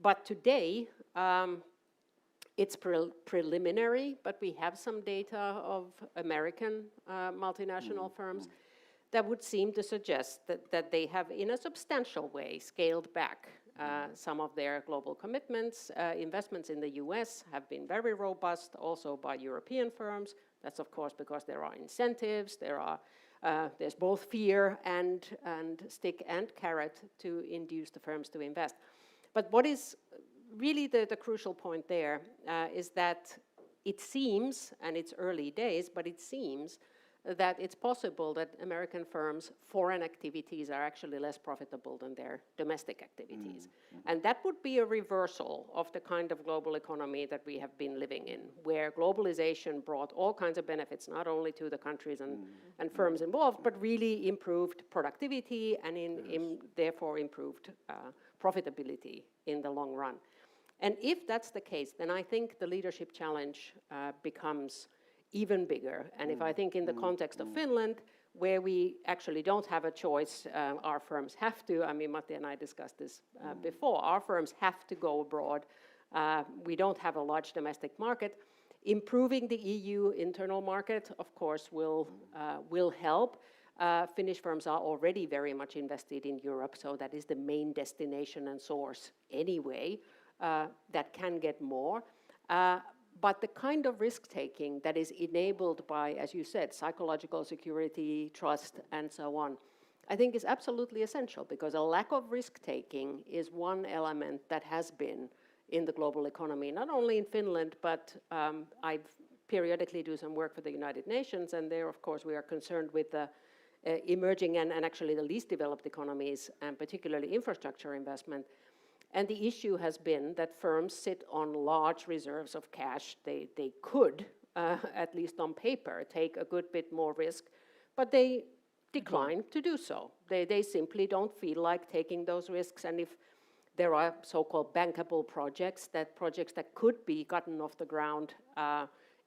But today, it's preliminary, but we have some data of American multinational firms that would seem to suggest that they have, in a substantial way, scaled back some of their global commitments. Investments in the US have been very robust, also by European firms. That's, of course, because there are incentives, there's both fear and stick and carrot to induce the firms to invest. But what is really the crucial point there is that it seems, and it's early days, but it seems that it's possible that American firms' foreign activities are actually less profitable than their domestic activities. And that would be a reversal of the kind of global economy that we have been living in, where globalization brought all kinds of benefits, not only to the countries and firms involved, but really improved productivity and therefore improved profitability in the long run. And if that's the case, then I think the leadership challenge becomes even bigger. And if I think in the context of Finland, where we actually don't have a choice, our firms have to, I mean, Matti and I discussed this before, our firms have to go abroad. We don't have a large domestic market. Improving the EU internal market, of course, will help. Finnish firms are already very much invested in Europe, so that is the main destination and source anyway. That can get more. But the kind of risk-taking that is enabled by, as you said, psychological security, trust, and so on, I think is absolutely essential, because a lack of risk-taking is one element that has been in the global economy, not only in Finland, but I periodically do some work for the United Nations, and there, of course, we are concerned with the emerging and actually the least developed economies, and particularly infrastructure investment. And the issue has been that firms sit on large reserves of cash. They could, at least on paper, take a good bit more risk, but they decline to do so. They simply don't feel like taking those risks. And if there are so-called bankable projects that could be gotten off the ground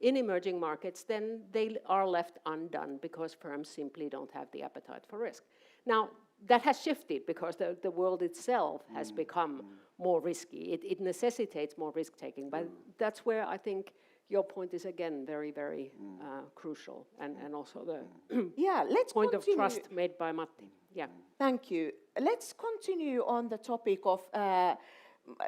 in emerging markets, then they are left undone because firms simply don't have the appetite for risk. Now, that has shifted because the world itself has become more risky. It necessitates more risk-taking, but that's where I think your point is again very, very crucial, and also the let's point continue. of trust made by Matti. Yeah. Thank you. Let's continue on the topic of,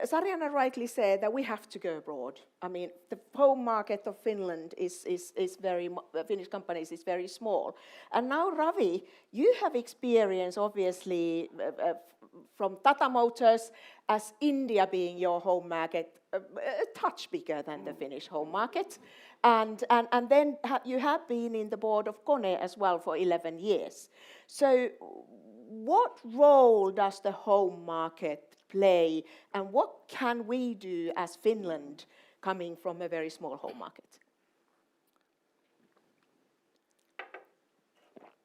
Sarianna rightly said that we have to go abroad. I mean, the home market of Finland is very, Finnish companies is very small. And now, Ravi, you have experience, obviously, from Tata Motors, as India being your home market, a touch bigger than the Finnish home market. And then you have been in the board of KONE as well for 11 years. So what role does the home market play, and what can we do as Finland coming from a very small home market?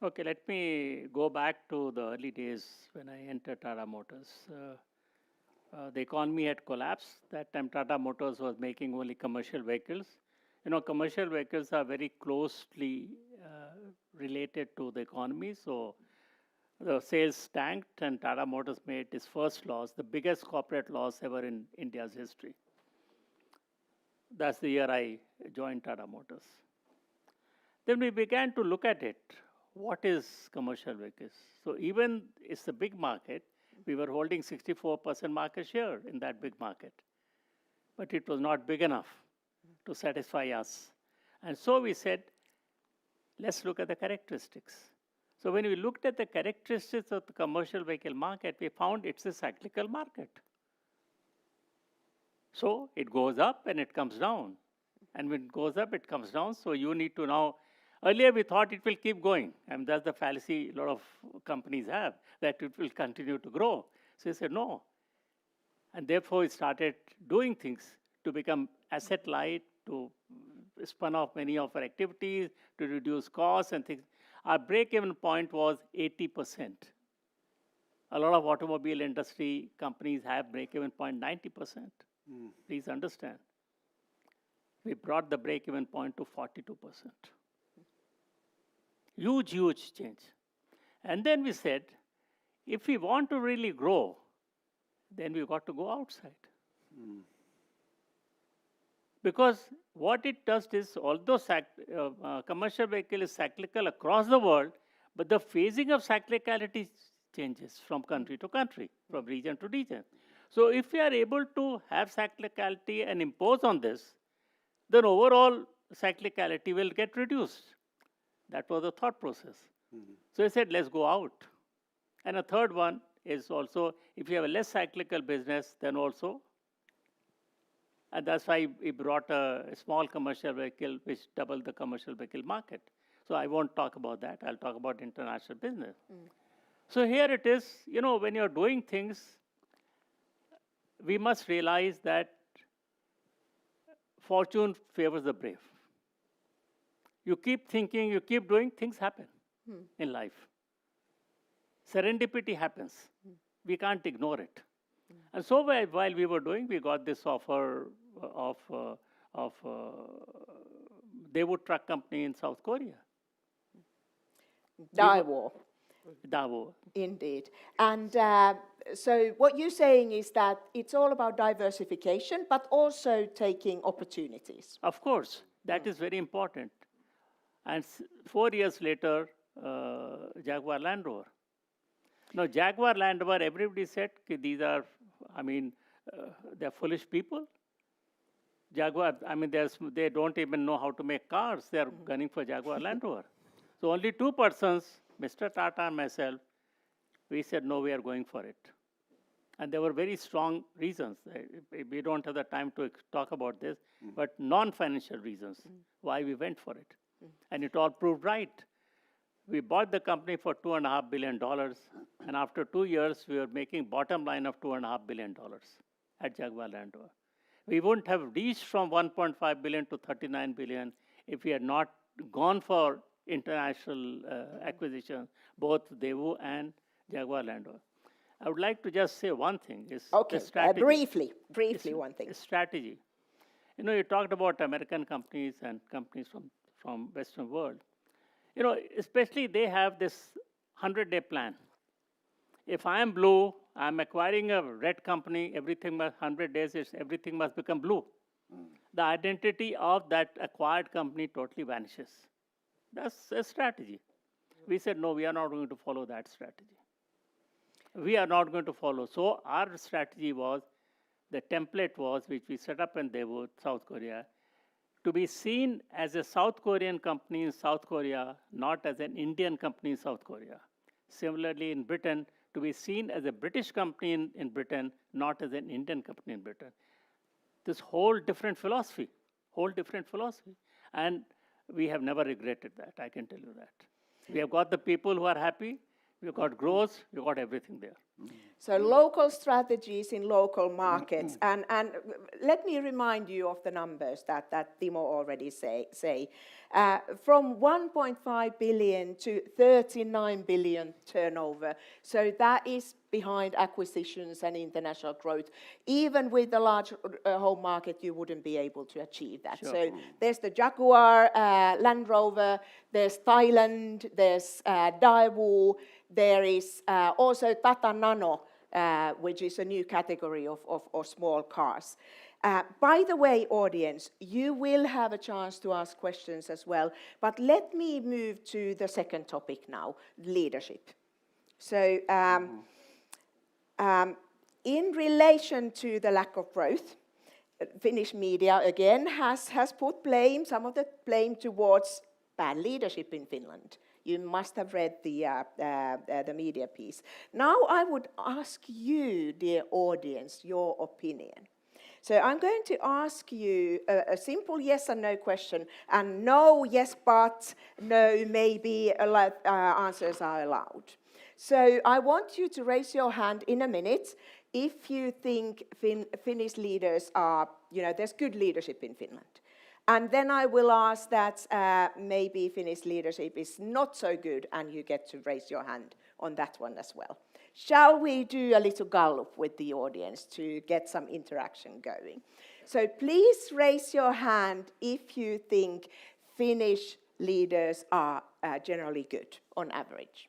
Okay, let me go back to the early days when I entered Tata Motors. The economy had collapsed. That time Tata Motors was making only commercial vehicles. You know, commercial vehicles are very closely related to the economy, so the sales tanked and Tata Motors made its first loss, the biggest corporate loss ever in India's history. That's the year I joined Tata Motors. Then we began to look at it. What is commercial vehicles? So even it's a big market, we were holding 64% market share in that big market. But it was not big enough to satisfy us. And so we said, let's look at the characteristics. So when we looked at the characteristics of the commercial vehicle market, we found it's a cyclical market. So it goes up and it comes down. And when it goes up, it comes down. So you need to now, earlier we thought it will keep going. And that's the fallacy a lot of companies have, that it will continue to grow. So we said, no. And therefore we started doing things to become asset light, to spun off many of our activities, to reduce costs and things. Our break-even point was 80%. A lot of automobile industry companies have break-even point 90%. Please understand. We brought the break-even point to 42%. Huge, huge change. And then we said, if we want to really grow, then we've got to go outside. Because what it does is, although commercial vehicle is cyclical across the world, but the phasing of cyclicality changes from country to country, from region to region. So if we are able to have cyclicality and impose on this, then overall cyclicality will get reduced. That was the thought process. So I said, let's go out. And a third one is also, if you have a less cyclical business, then also, and that's why we brought a small commercial vehicle which doubled the commercial vehicle market. So I won't talk about that. I'll talk about international business. So here it is, you know, when you're doing things, we must realize that fortune favors the brave. You keep thinking, you keep doing, things happen in life. Serendipity happens. We can't ignore it. And so while we were doing, we got this offer of Daewoo Truck Company in South Korea. Daewoo. Indeed. And so what you're saying is that it's all about diversification, but also taking opportunities. Of course, that is very important. And 4 years later, Jaguar Land Rover. Now, Jaguar Land Rover, everybody said these are, they're foolish people. Jaguar, they don't even know how to make cars. They're gunning for Jaguar Land Rover. So only two persons, Mr. Tata and myself, we said, no, we are going for it. And there were very strong reasons. We don't have the time to talk about this, but non-financial reasons why we went for it. And it all proved right. We bought the company for $2.5 billion, and after 2 years, we were making bottom line of $2.5 billion at Jaguar Land Rover. We wouldn't have reached from 1.5 billion to 39 billion if we had not gone for international acquisitions, both Daewoo and Jaguar Land Rover. I would like to just say one thing. Is Okay, the strategy. briefly one thing. Strategy. You know, you talked about American companies and companies from Western world. You know, especially they have this 100-day plan. If I am blue, I'm acquiring a red company, everything must, 100 days, everything must become blue. The identity of that acquired company totally vanishes. That's a strategy. We said, no, we are not going to follow that strategy. We are not going to follow. So our strategy was, the template was, which we set up in Daewoo, South Korea, to be seen as a South Korean company in South Korea, not as an Indian company in South Korea. Similarly, in Britain, to be seen as a British company in Britain, not as an Indian company in Britain. This whole different philosophy. And we have never regretted that, I can tell you that. We have got the people who are happy, we've got growth, we've got everything there. So local strategies in local markets, and let me remind you of the numbers that Timo already say. From 1.5 billion to 39 billion turnover, so that is behind acquisitions and international growth. Even with the large home market, you wouldn't be able to achieve that. Sure. So there's the Jaguar, Land Rover, there's Thailand, there's Daewoo, there is also Tata Nano, which is a new category of small cars. By the way, audience, you will have a chance to ask questions as well, but let me move to the second topic now, leadership. So in relation to the lack of growth, Finnish media again has put some of the blame towards bad leadership in Finland. You must have read the media piece. Now I would ask you, dear audience, your opinion. So I'm going to ask you a simple yes and no question, and no, yes, but, no, maybe answers are allowed. So I want you to raise your hand in a minute if you think Finnish leaders are, there's good leadership in Finland. And then I will ask that maybe Finnish leadership is not so good, and you get to raise your hand on that one as well. Shall we do a little Gallup with the audience to get some interaction going? So please raise your hand if you think Finnish leaders are generally good on average.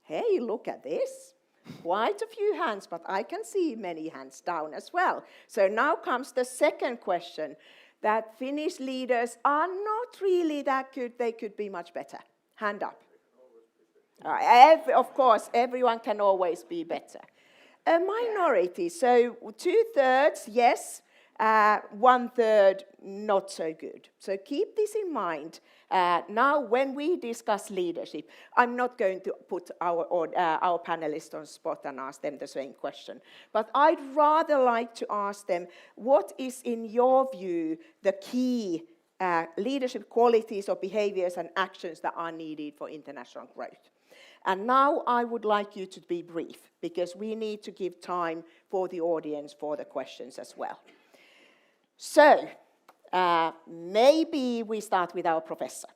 Hey, look at this. Quite a few hands, but I can see many hands down as well. So now comes the second question, that Finnish leaders are not really that good, they could be much better. Hand up. Of course, everyone can always be better. A minority, so 2/3 yes, 1/3 not so good. So keep this in mind. Now, when we discuss leadership, I'm not going to put our panelists on spot and ask them the same question. But I'd rather like to ask them, what is, in your view, the key leadership qualities or behaviors and actions that are needed for international growth? And now I would like you to be brief, because we need to give time for the audience for the questions as well. So, maybe we start with our professor,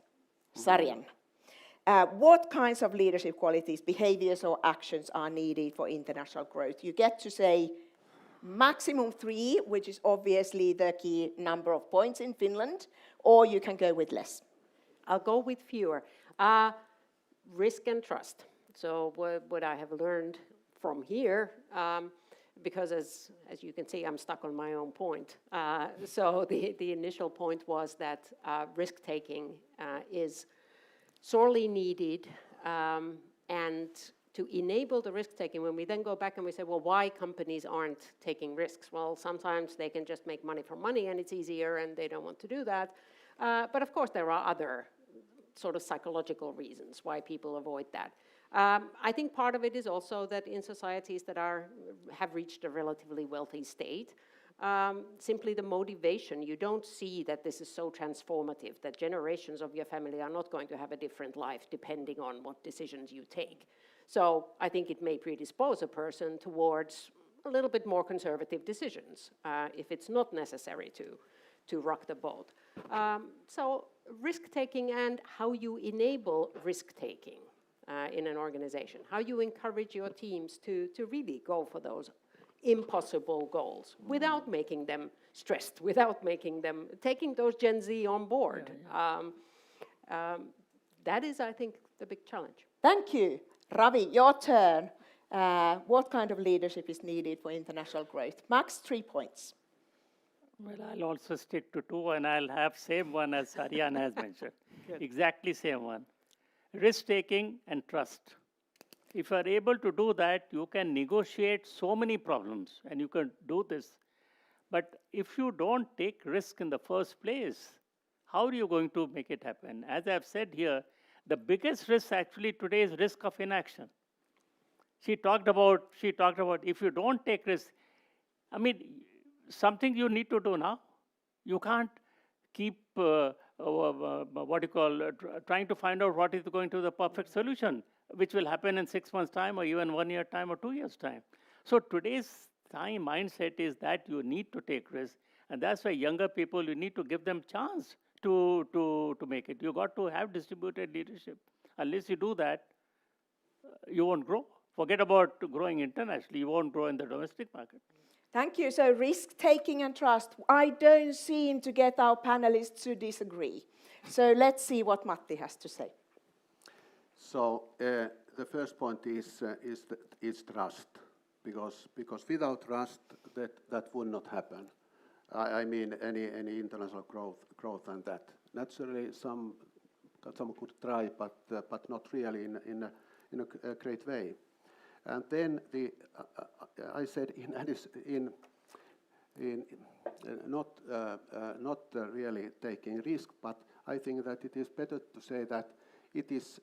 Sarianna. What kinds of leadership qualities, behaviors or actions are needed for international growth? You get to say maximum 3, which is obviously the key number of points in Finland, or you can go with less. I'll go with fewer. Risk and trust. So what I have learned from here, because as you can see, I'm stuck on my own point. So the initial point was that risk-taking is sorely needed, and to enable the risk-taking, when we then go back and we say, well, why companies aren't taking risks? Well, sometimes they can just make money from money and it's easier and they don't want to do that. But of course there are other sort of psychological reasons why people avoid that. I think part of it is also that in societies that have reached a relatively wealthy state, simply the motivation, you don't see that this is so transformative, that generations of your family are not going to have a different life depending on what decisions you take. So I think it may predispose a person towards a little bit more conservative decisions if it's not necessary to rock the boat. So risk-taking and how you enable risk-taking. in an organization. How you encourage your teams to really go for those impossible goals without making them stressed, without making them, taking those Gen Z on board. That is, I think, the big challenge. Thank you. Ravi, your turn. What kind of leadership is needed for international growth? Max 3 points. Well, I'll also stick to 2, and I'll have same one as Sarianna has mentioned. Exactly same one. Risk-taking and trust. If you are able to do that, you can negotiate so many problems, and you can do this. But if you don't take risk in the first place, how are you going to make it happen? As I've said here, the biggest risk actually today is risk of inaction. She talked about if you don't take risk, I mean, something you need to do now. You can't keep trying to find out what is going to be the perfect solution, which will happen in 6 months' time, or even 1 year time, or 2 years' time. So today's mindset is that you need to take risks, and that's why younger people, you need to give them chance to make it. You got to have distributed leadership. Unless you do that, you won't grow. Forget about growing internationally. You won't grow in the domestic market. Thank you. So risk-taking and trust. I don't seem to get our panelists to disagree. So let's see what Matti has to say. So the first point is trust, because without trust that would not happen. I mean any international growth and that. Naturally, some could try, but not really in a great way. And then I said not really taking risk, but I think that it is better to say that it is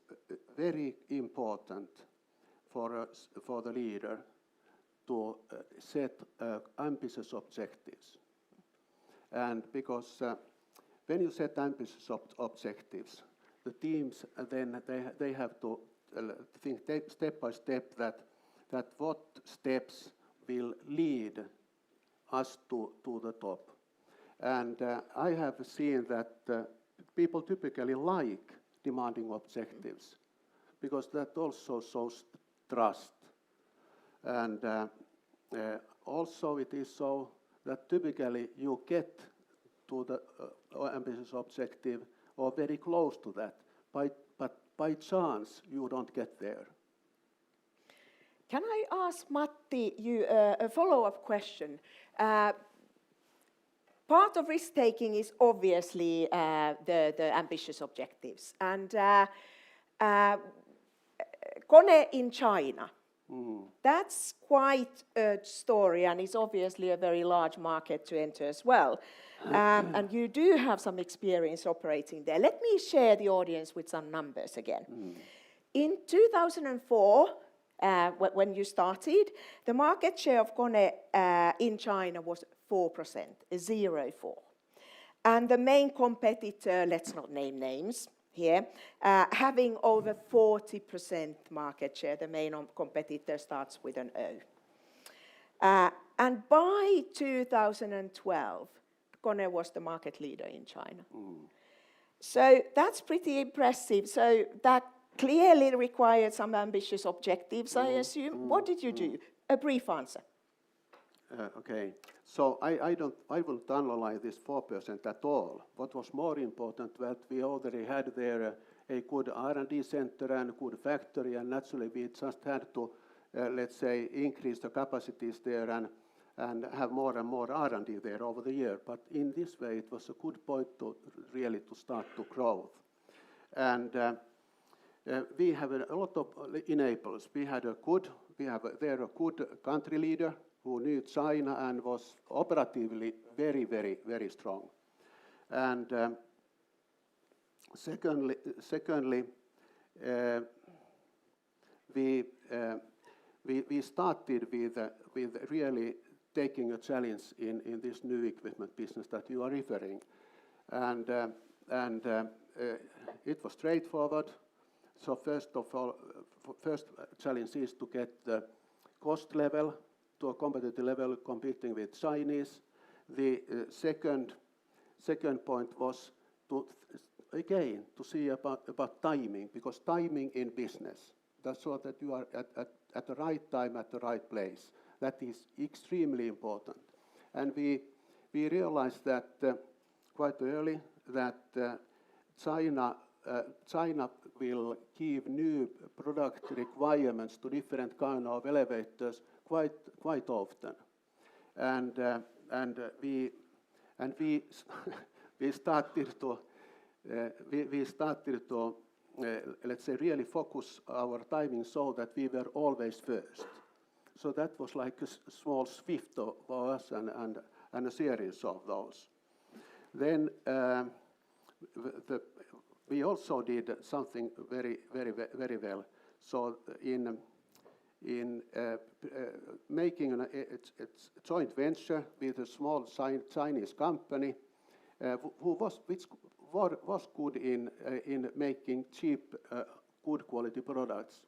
very important for the leader to set ambitious objectives. And because when you set ambitious objectives, the teams then they have to think step by step that what steps will lead us to the top. And I have seen that people typically like demanding objectives, because that also shows trust. And also it is so that typically you get to the ambitious objective or very close to that, but by chance you don't get there. Can I ask Matti you a follow-up question? Part of risk-taking is obviously the ambitious objectives. And KONE in China, that's quite a story, and it's obviously a very large market to enter as well. And you do have some experience operating there. Let me share the audience with some numbers again. In 2004, when you started, the market share of KONE in China was 4%, 0.4. And the main competitor, let's not name names here, having over 40% market share. The main competitor starts with an O. And by 2012, KONE was the market leader in China. So that's pretty impressive. So that clearly required some ambitious objectives, I assume. What did you do? A brief answer. Okay, so I won't analyze this 4% at all. What was more important that we already had there a good R&D center and good factory, and naturally we just had to, let's say, increase the capacities there and have more and more R&D there over the year. But in this way, it was a good point to really to start to grow. And we have a lot of enablers. We have a good country leader who knew China and was operatively very, very, very strong. And secondly, we started with really taking a challenge in this new equipment business that you are referring, and it was straightforward. So first challenge is to get the cost level to a competitive level, competing with Chinese. The second point was to again to see about timing, because timing in business, that's so that you are at the right time, at the right place. That is extremely important. And we realized that quite early that China will give new product requirements to different kind of elevators quite often. And we started to let's say really focus our timing so that we were always first. So that was like a small swift for us and a series of those. Then we also did something very well. So in making a joint venture with a small Chinese company which was good in making cheap, good quality products,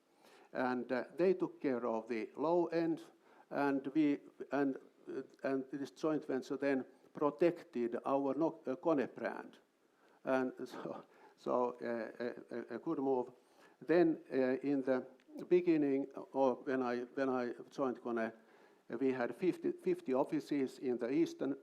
and they took care of the low end, and this joint venture then protected our KONE brand, and so a good move. Then in the beginning, or when I joined KONE, we had 50 offices in the eastern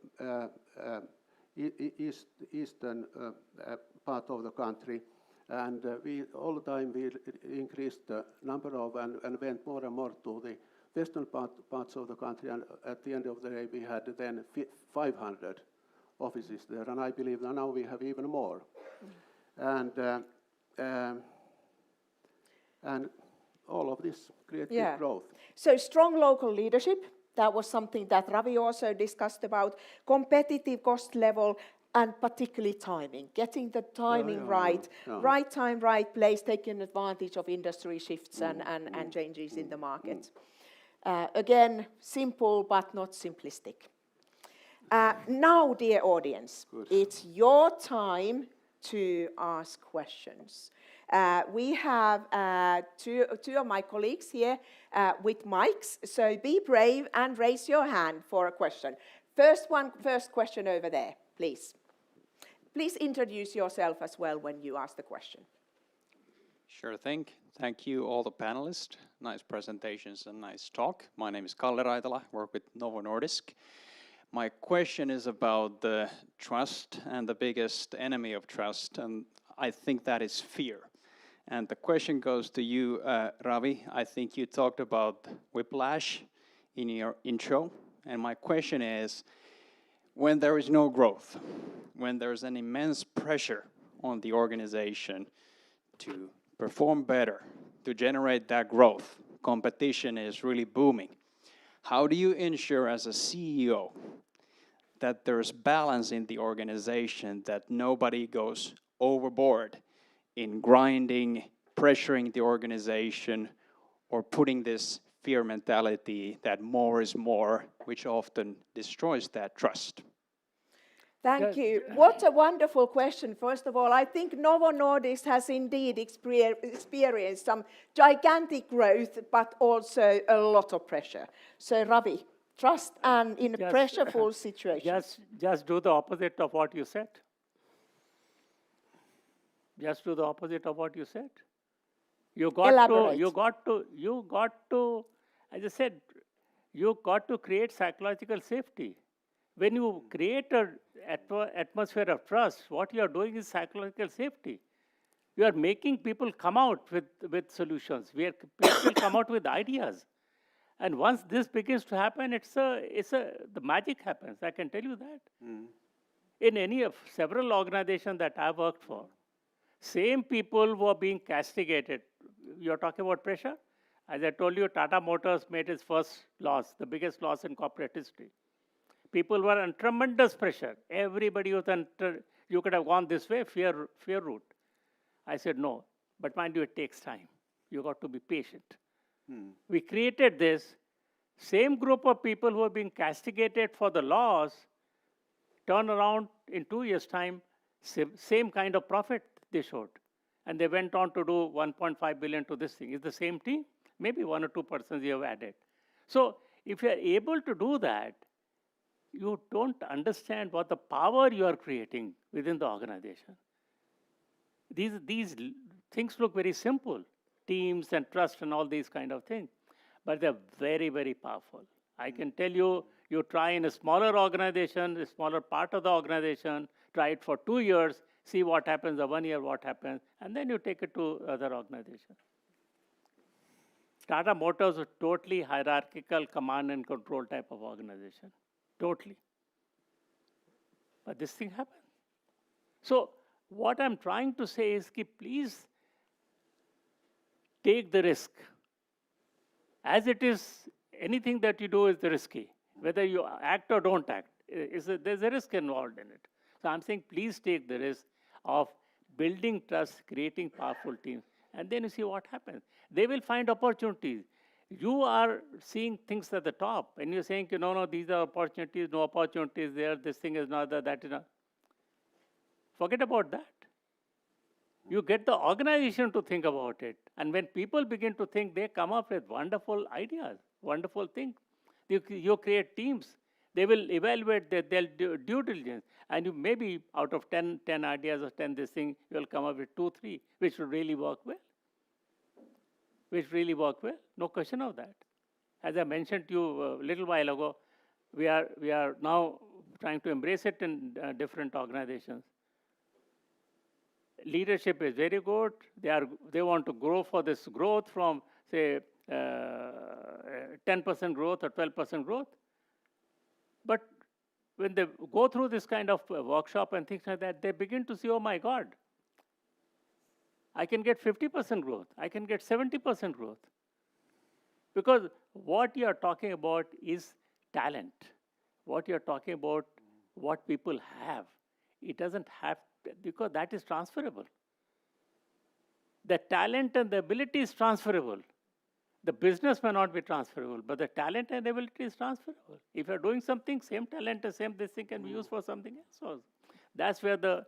part of the country, and we all the time we increased the number of and went more and more to the western parts of the country, and at the end of the day we had then 500 offices there, and I believe that now we have even more. And all of this created growth. So strong local leadership, that was something that Ravi also discussed about, competitive cost level, and particularly timing, getting the timing right, right time, right place, taking advantage of industry shifts and changes in the market. Again, simple but not simplistic. Now, dear audience, it's your time to ask questions. We have two of my colleagues here with mics, so be brave and raise your hand for a question. First question over there, please. Please introduce yourself as well when you ask the question. Sure thing. Thank you all the panelists. Nice presentations and nice talk. My name is Kalle Raitala, work with Novo Nordisk. My question is about the trust and the biggest enemy of trust, and I think that is fear. And the question goes to you, Ravi. I think you talked about whiplash in your intro, and my question is, when there is no growth, when there's an immense pressure on the organization to perform better, to generate that growth, competition is really booming. How do you ensure as a CEO that there's balance in the organization, that nobody goes overboard in grinding, pressuring the organization, or putting this fear mentality that more is more, which often destroys that trust? Thank you. What a wonderful question. First of all, I think Novo Nordisk has indeed experienced some gigantic growth, but also a lot of pressure. So, Ravi, trust and in a pressureful situation. Just do the opposite of what you said. Just do the opposite of what you said. You got to, as I said, you got to create psychological safety. When you create an atmosphere of trust, what you are doing is psychological safety. You are making people come out with solutions, where people come out with ideas. And once this begins to happen, the magic happens. I can tell you that. In any of several organizations that I've worked for, same people were being castigated. You're talking about pressure? As I told you, Tata Motors made its first loss, the biggest loss in corporate history. People were under tremendous pressure. Everybody was under, you could have gone this way, fear route. I said, no, but mind you, it takes time. You got to be patient. We created this same group of people who are being castigated for the loss, turn around in 2 years' time, same kind of profit they showed. And they went on to do 1.5 billion to this thing. It's the same team, maybe 1 or 2 persons you have added. So if you are able to do that, you don't understand what the power you are creating within the organization. These things look very simple, teams and trust and all these kind of things, but they're very, very powerful. I can tell you, you try in a smaller organization, a smaller part of the organization, try it for 2 years, see what happens, or 1 year what happens, and then you take it to other organizations. Tata Motors was totally hierarchical command and control type of organization, totally. But this thing happened. So what I'm trying to say is, please take the risk. As it is, anything that you do is risky. Whether you act or don't act, there's a risk involved in it. So I'm saying, please take the risk of building trust, creating powerful teams, and then you see what happens. They will find opportunities. You are seeing things at the top, and you're saying, no, these are opportunities, no opportunities there, this thing is not, that is not. Forget about that. You get the organization to think about it. And when people begin to think, they come up with wonderful ideas, wonderful things. You create teams. They will evaluate their due diligence. And you maybe out of 10 ideas or 10 this thing, you will come up with 2, 3, which will really work well. No question of that. As I mentioned to you a little while ago, we are now trying to embrace it in different organizations. Leadership is very good. They want to grow for this growth from, say, 10% growth or 12% growth. But when they go through this kind of workshop and things like that, they begin to see, oh my God, I can get 50% growth. I can get 70% growth. Because what you are talking about is talent. What you are talking about, what people have. It doesn't have, because that is transferable. The talent and the ability is transferable. The business may not be transferable, but the talent and ability is transferable. If you're doing something, same talent, the same this thing can be used for something else also. That's where the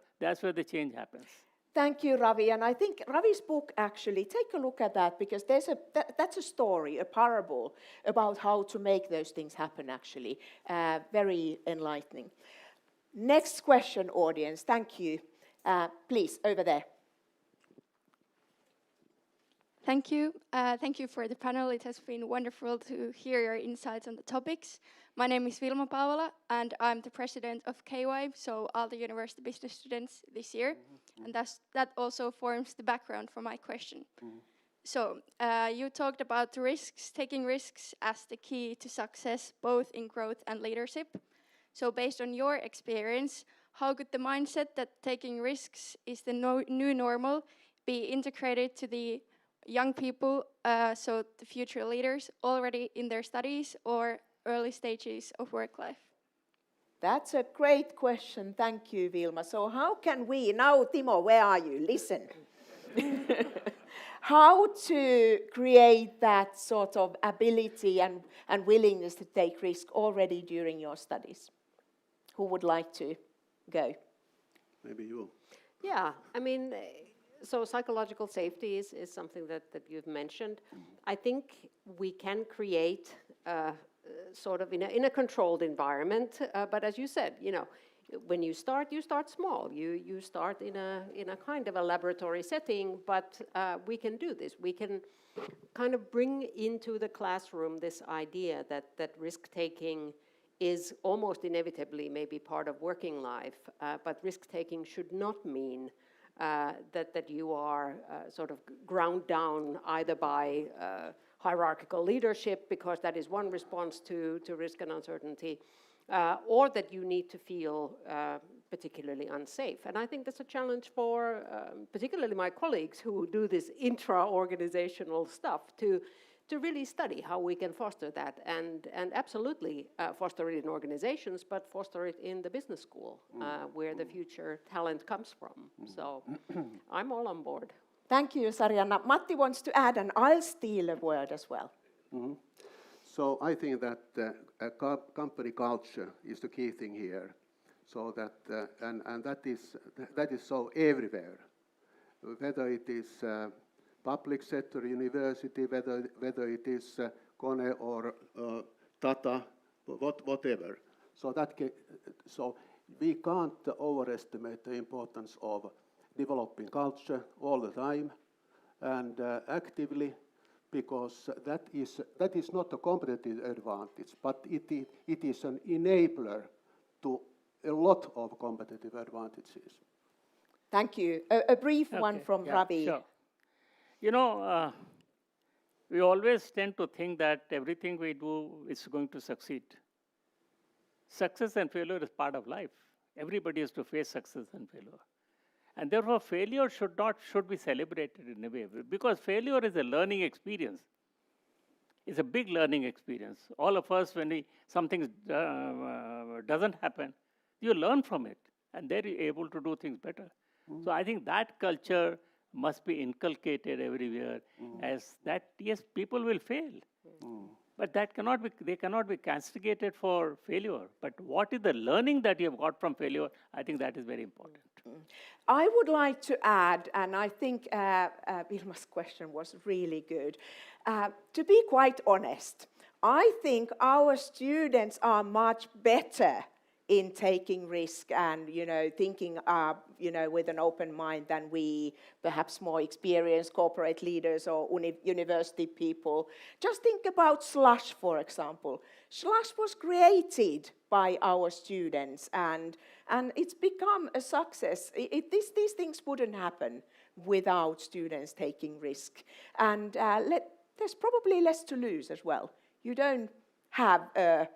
change happens. Thank you, Ravi. And I think Ravi's book, actually, take a look at that, because that's a story, a parable about how to make those things happen, actually. Very enlightening. Next question, audience. Thank you. Please, over there. Thank you. Thank you for the panel. It has been wonderful to hear your insights on the topics. My name is Vilma Paavola, and I'm the president of KY, so Aalto University Business Students this year. And that also forms the background for my question. So you talked about the risks, taking risks as the key to success, both in growth and leadership. So based on your experience, how could the mindset that taking risks is the new normal be integrated to the young people, so the future leaders, already in their studies or early stages of work life? That's a great question. Thank you, Vilma. So how can we, now Timo, where are you? Listen. How to create that sort of ability and willingness to take risk already during your studies? Who would like to go? Maybe you. Yeah, I mean, so psychological safety is something that you've mentioned. I think we can create sort of in a controlled environment, but as you said, when you start small. You start in a kind of a laboratory setting, but we can do this. We can kind of bring into the classroom this idea that risk-taking is almost inevitably maybe part of working life, but risk-taking should not mean that you are sort of ground down either by hierarchical leadership, because that is one response to risk and uncertainty, or that you need to feel particularly unsafe. And I think that's a challenge for particularly my colleagues who do this intra-organizational stuff to really study how we can foster that and absolutely foster it in organizations, but foster it in the business school where the future talent comes from. So I'm all on board. Thank you, Sarianna. Matti wants to add, and I'll steal a word as well. So I think that company culture is the key thing here. So that and that is so everywhere, whether it is public sector, university, whether it is KONE or Tata, whatever. So so we can't overestimate the importance of developing culture all the time and actively, because that is not a competitive advantage, but it is an enabler to a lot of competitive advantages. Thank you. A brief one from Ravi. Sure. You know, we always tend to think that everything we do is going to succeed. Success and failure is part of life. Everybody has to face success and failure. And therefore, failure should be celebrated in a way, because failure is a learning experience. It's a big learning experience. All of us, when something doesn't happen, you learn from it, and then you're able to do things better. So I think that culture must be inculcated everywhere, as that, yes, people will fail. But they cannot be castigated for failure. But what is the learning that you have got from failure? I think that is very important. I would like to add, and I think Vilma's question was really good, to be quite honest, I think our students are much better in taking risk and, thinking, with an open mind than we, perhaps more experienced corporate leaders or university people. Just think about Slush, for example. Slush was created by our students, and it's become a success. These things wouldn't happen without students taking risk. And there's probably less to lose as well. You don't have a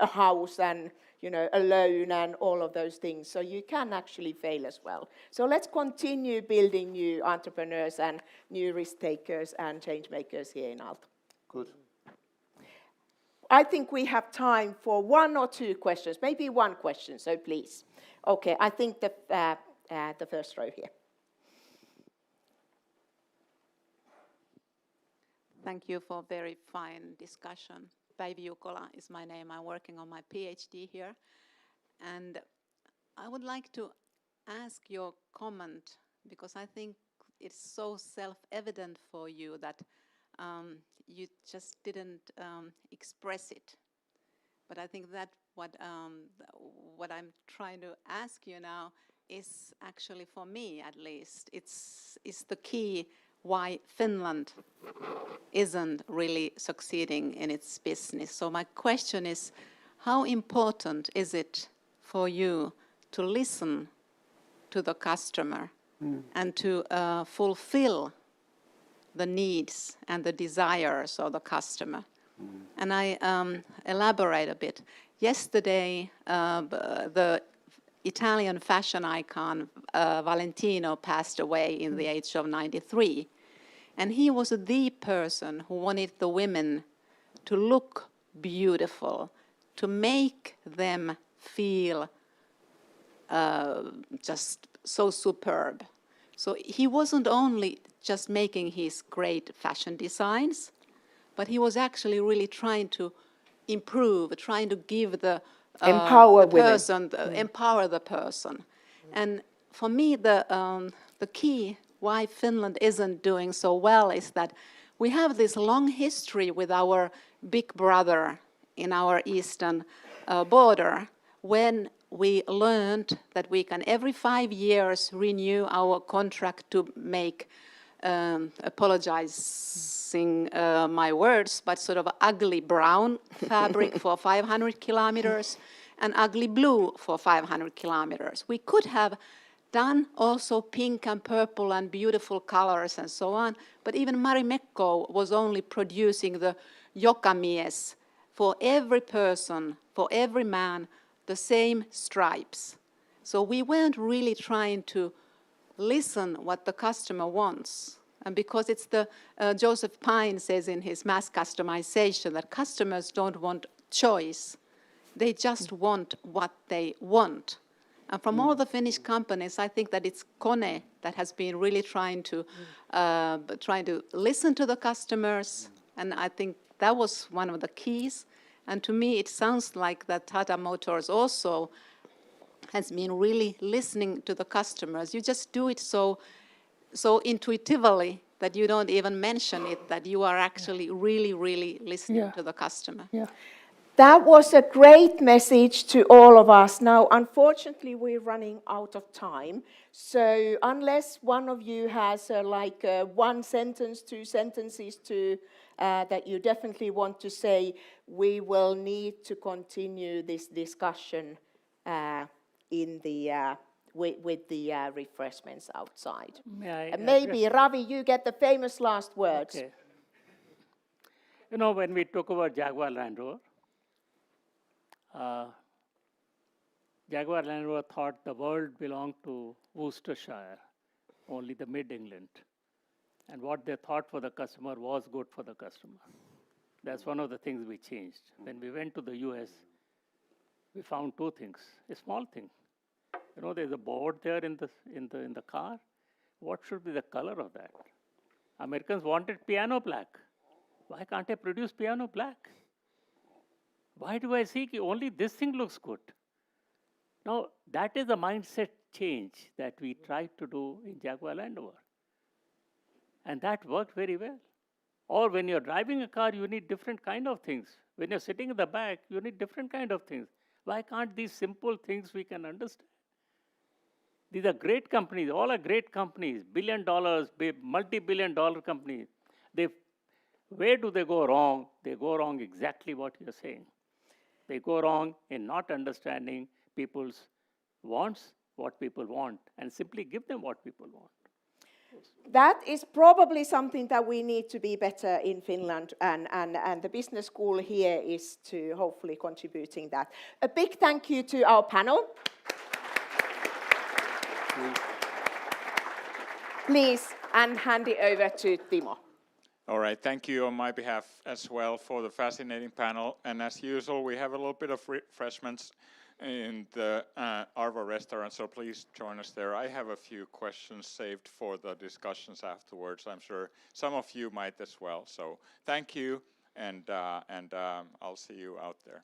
house and a loan and all of those things. So you can actually fail as well. So let's continue building new entrepreneurs and new risk takers and change makers here in Aalto. Good. I think we have time for one or two questions, maybe one question, so please. Okay, I think the first row here. Thank you for a very fine discussion. Päivi Jukola is my name. I'm working on my PhD here. And I would like to ask your comment, because I think it's so self-evident for you that you just didn't express it. But I think that what I'm trying to ask you now is actually, for me at least, it's the key why Finland isn't really succeeding in its business. So my question is, how important is it for you to listen to the customer and to fulfill the needs and the desires of the customer? And I elaborate a bit. Yesterday, the Italian fashion icon Valentino passed away in the age of 93. And he was the person who wanted the women to look beautiful, to make them feel just so superb. So he wasn't only just making his great fashion designs, but he was actually really trying to improve, trying to give the empower the person. And for me, the key why Finland isn't doing so well is that we have this long history with our big brother in our eastern border, when we learned that we can every 5 years renew our contract to make, apologizing my words, but sort of ugly brown fabric for 500 kilometers and ugly blue for 500 kilometers. We could have done also pink and purple and beautiful colors and so on, but even Marimekko was only producing the jokamies for every person, for every man, the same stripes. So we weren't really trying to listen what the customer wants. And because it's the, Joseph Pine says in his mass customization that customers don't want choice, they just want what they want. And from all the Finnish companies, I think that it's KONE that has been really trying to listen to the customers, and I think that was one of the keys. And to me, it sounds like that Tata Motors also has been really listening to the customers. You just do it so intuitively that you don't even mention it, that you are actually really, really listening to the customer. Yeah. That was a great message to all of us. Now, unfortunately, we're running out of time. So unless one of you has one sentence, 2 sentences that you definitely want to say, we will need to continue this discussion with the refreshments outside. Maybe, Ravi, you get the famous last words. Okay. You know, when we took over Jaguar Land Rover, Jaguar Land Rover thought the world belonged to Worcestershire, only the mid-England. And what they thought for the customer was good for the customer. That's one of the things we changed. When we went to the US, we found 2 things. A small thing. You know, there's a board there in the car. What should be the color of that? Americans wanted piano black. Why can't I produce piano black? Why do I see only this thing looks good? Now, that is a mindset change that we tried to do in Jaguar Land Rover. And that worked very well. Or when you're driving a car, you need different kind of things. When you're sitting in the back, you need different kind of things. Why can't these simple things we can understand? These are great companies. All are great companies. $1 billion, multi-billion-dollar companies. Where do they go wrong? They go wrong exactly what you're saying. They go wrong in not understanding people's wants, what people want, and simply give them what people want. That is probably something that we need to be better in Finland, and the business school here is to hopefully contributing that. A big thank you to our panel. Please, and hand it over to Timo. All right, thank you on my behalf as well for the fascinating panel. And as usual, we have a little bit of refreshments in the Arvo restaurant, so please join us there. I have a few questions saved for the discussions afterwards. I'm sure some of you might as well. So thank you, and I'll see you out there.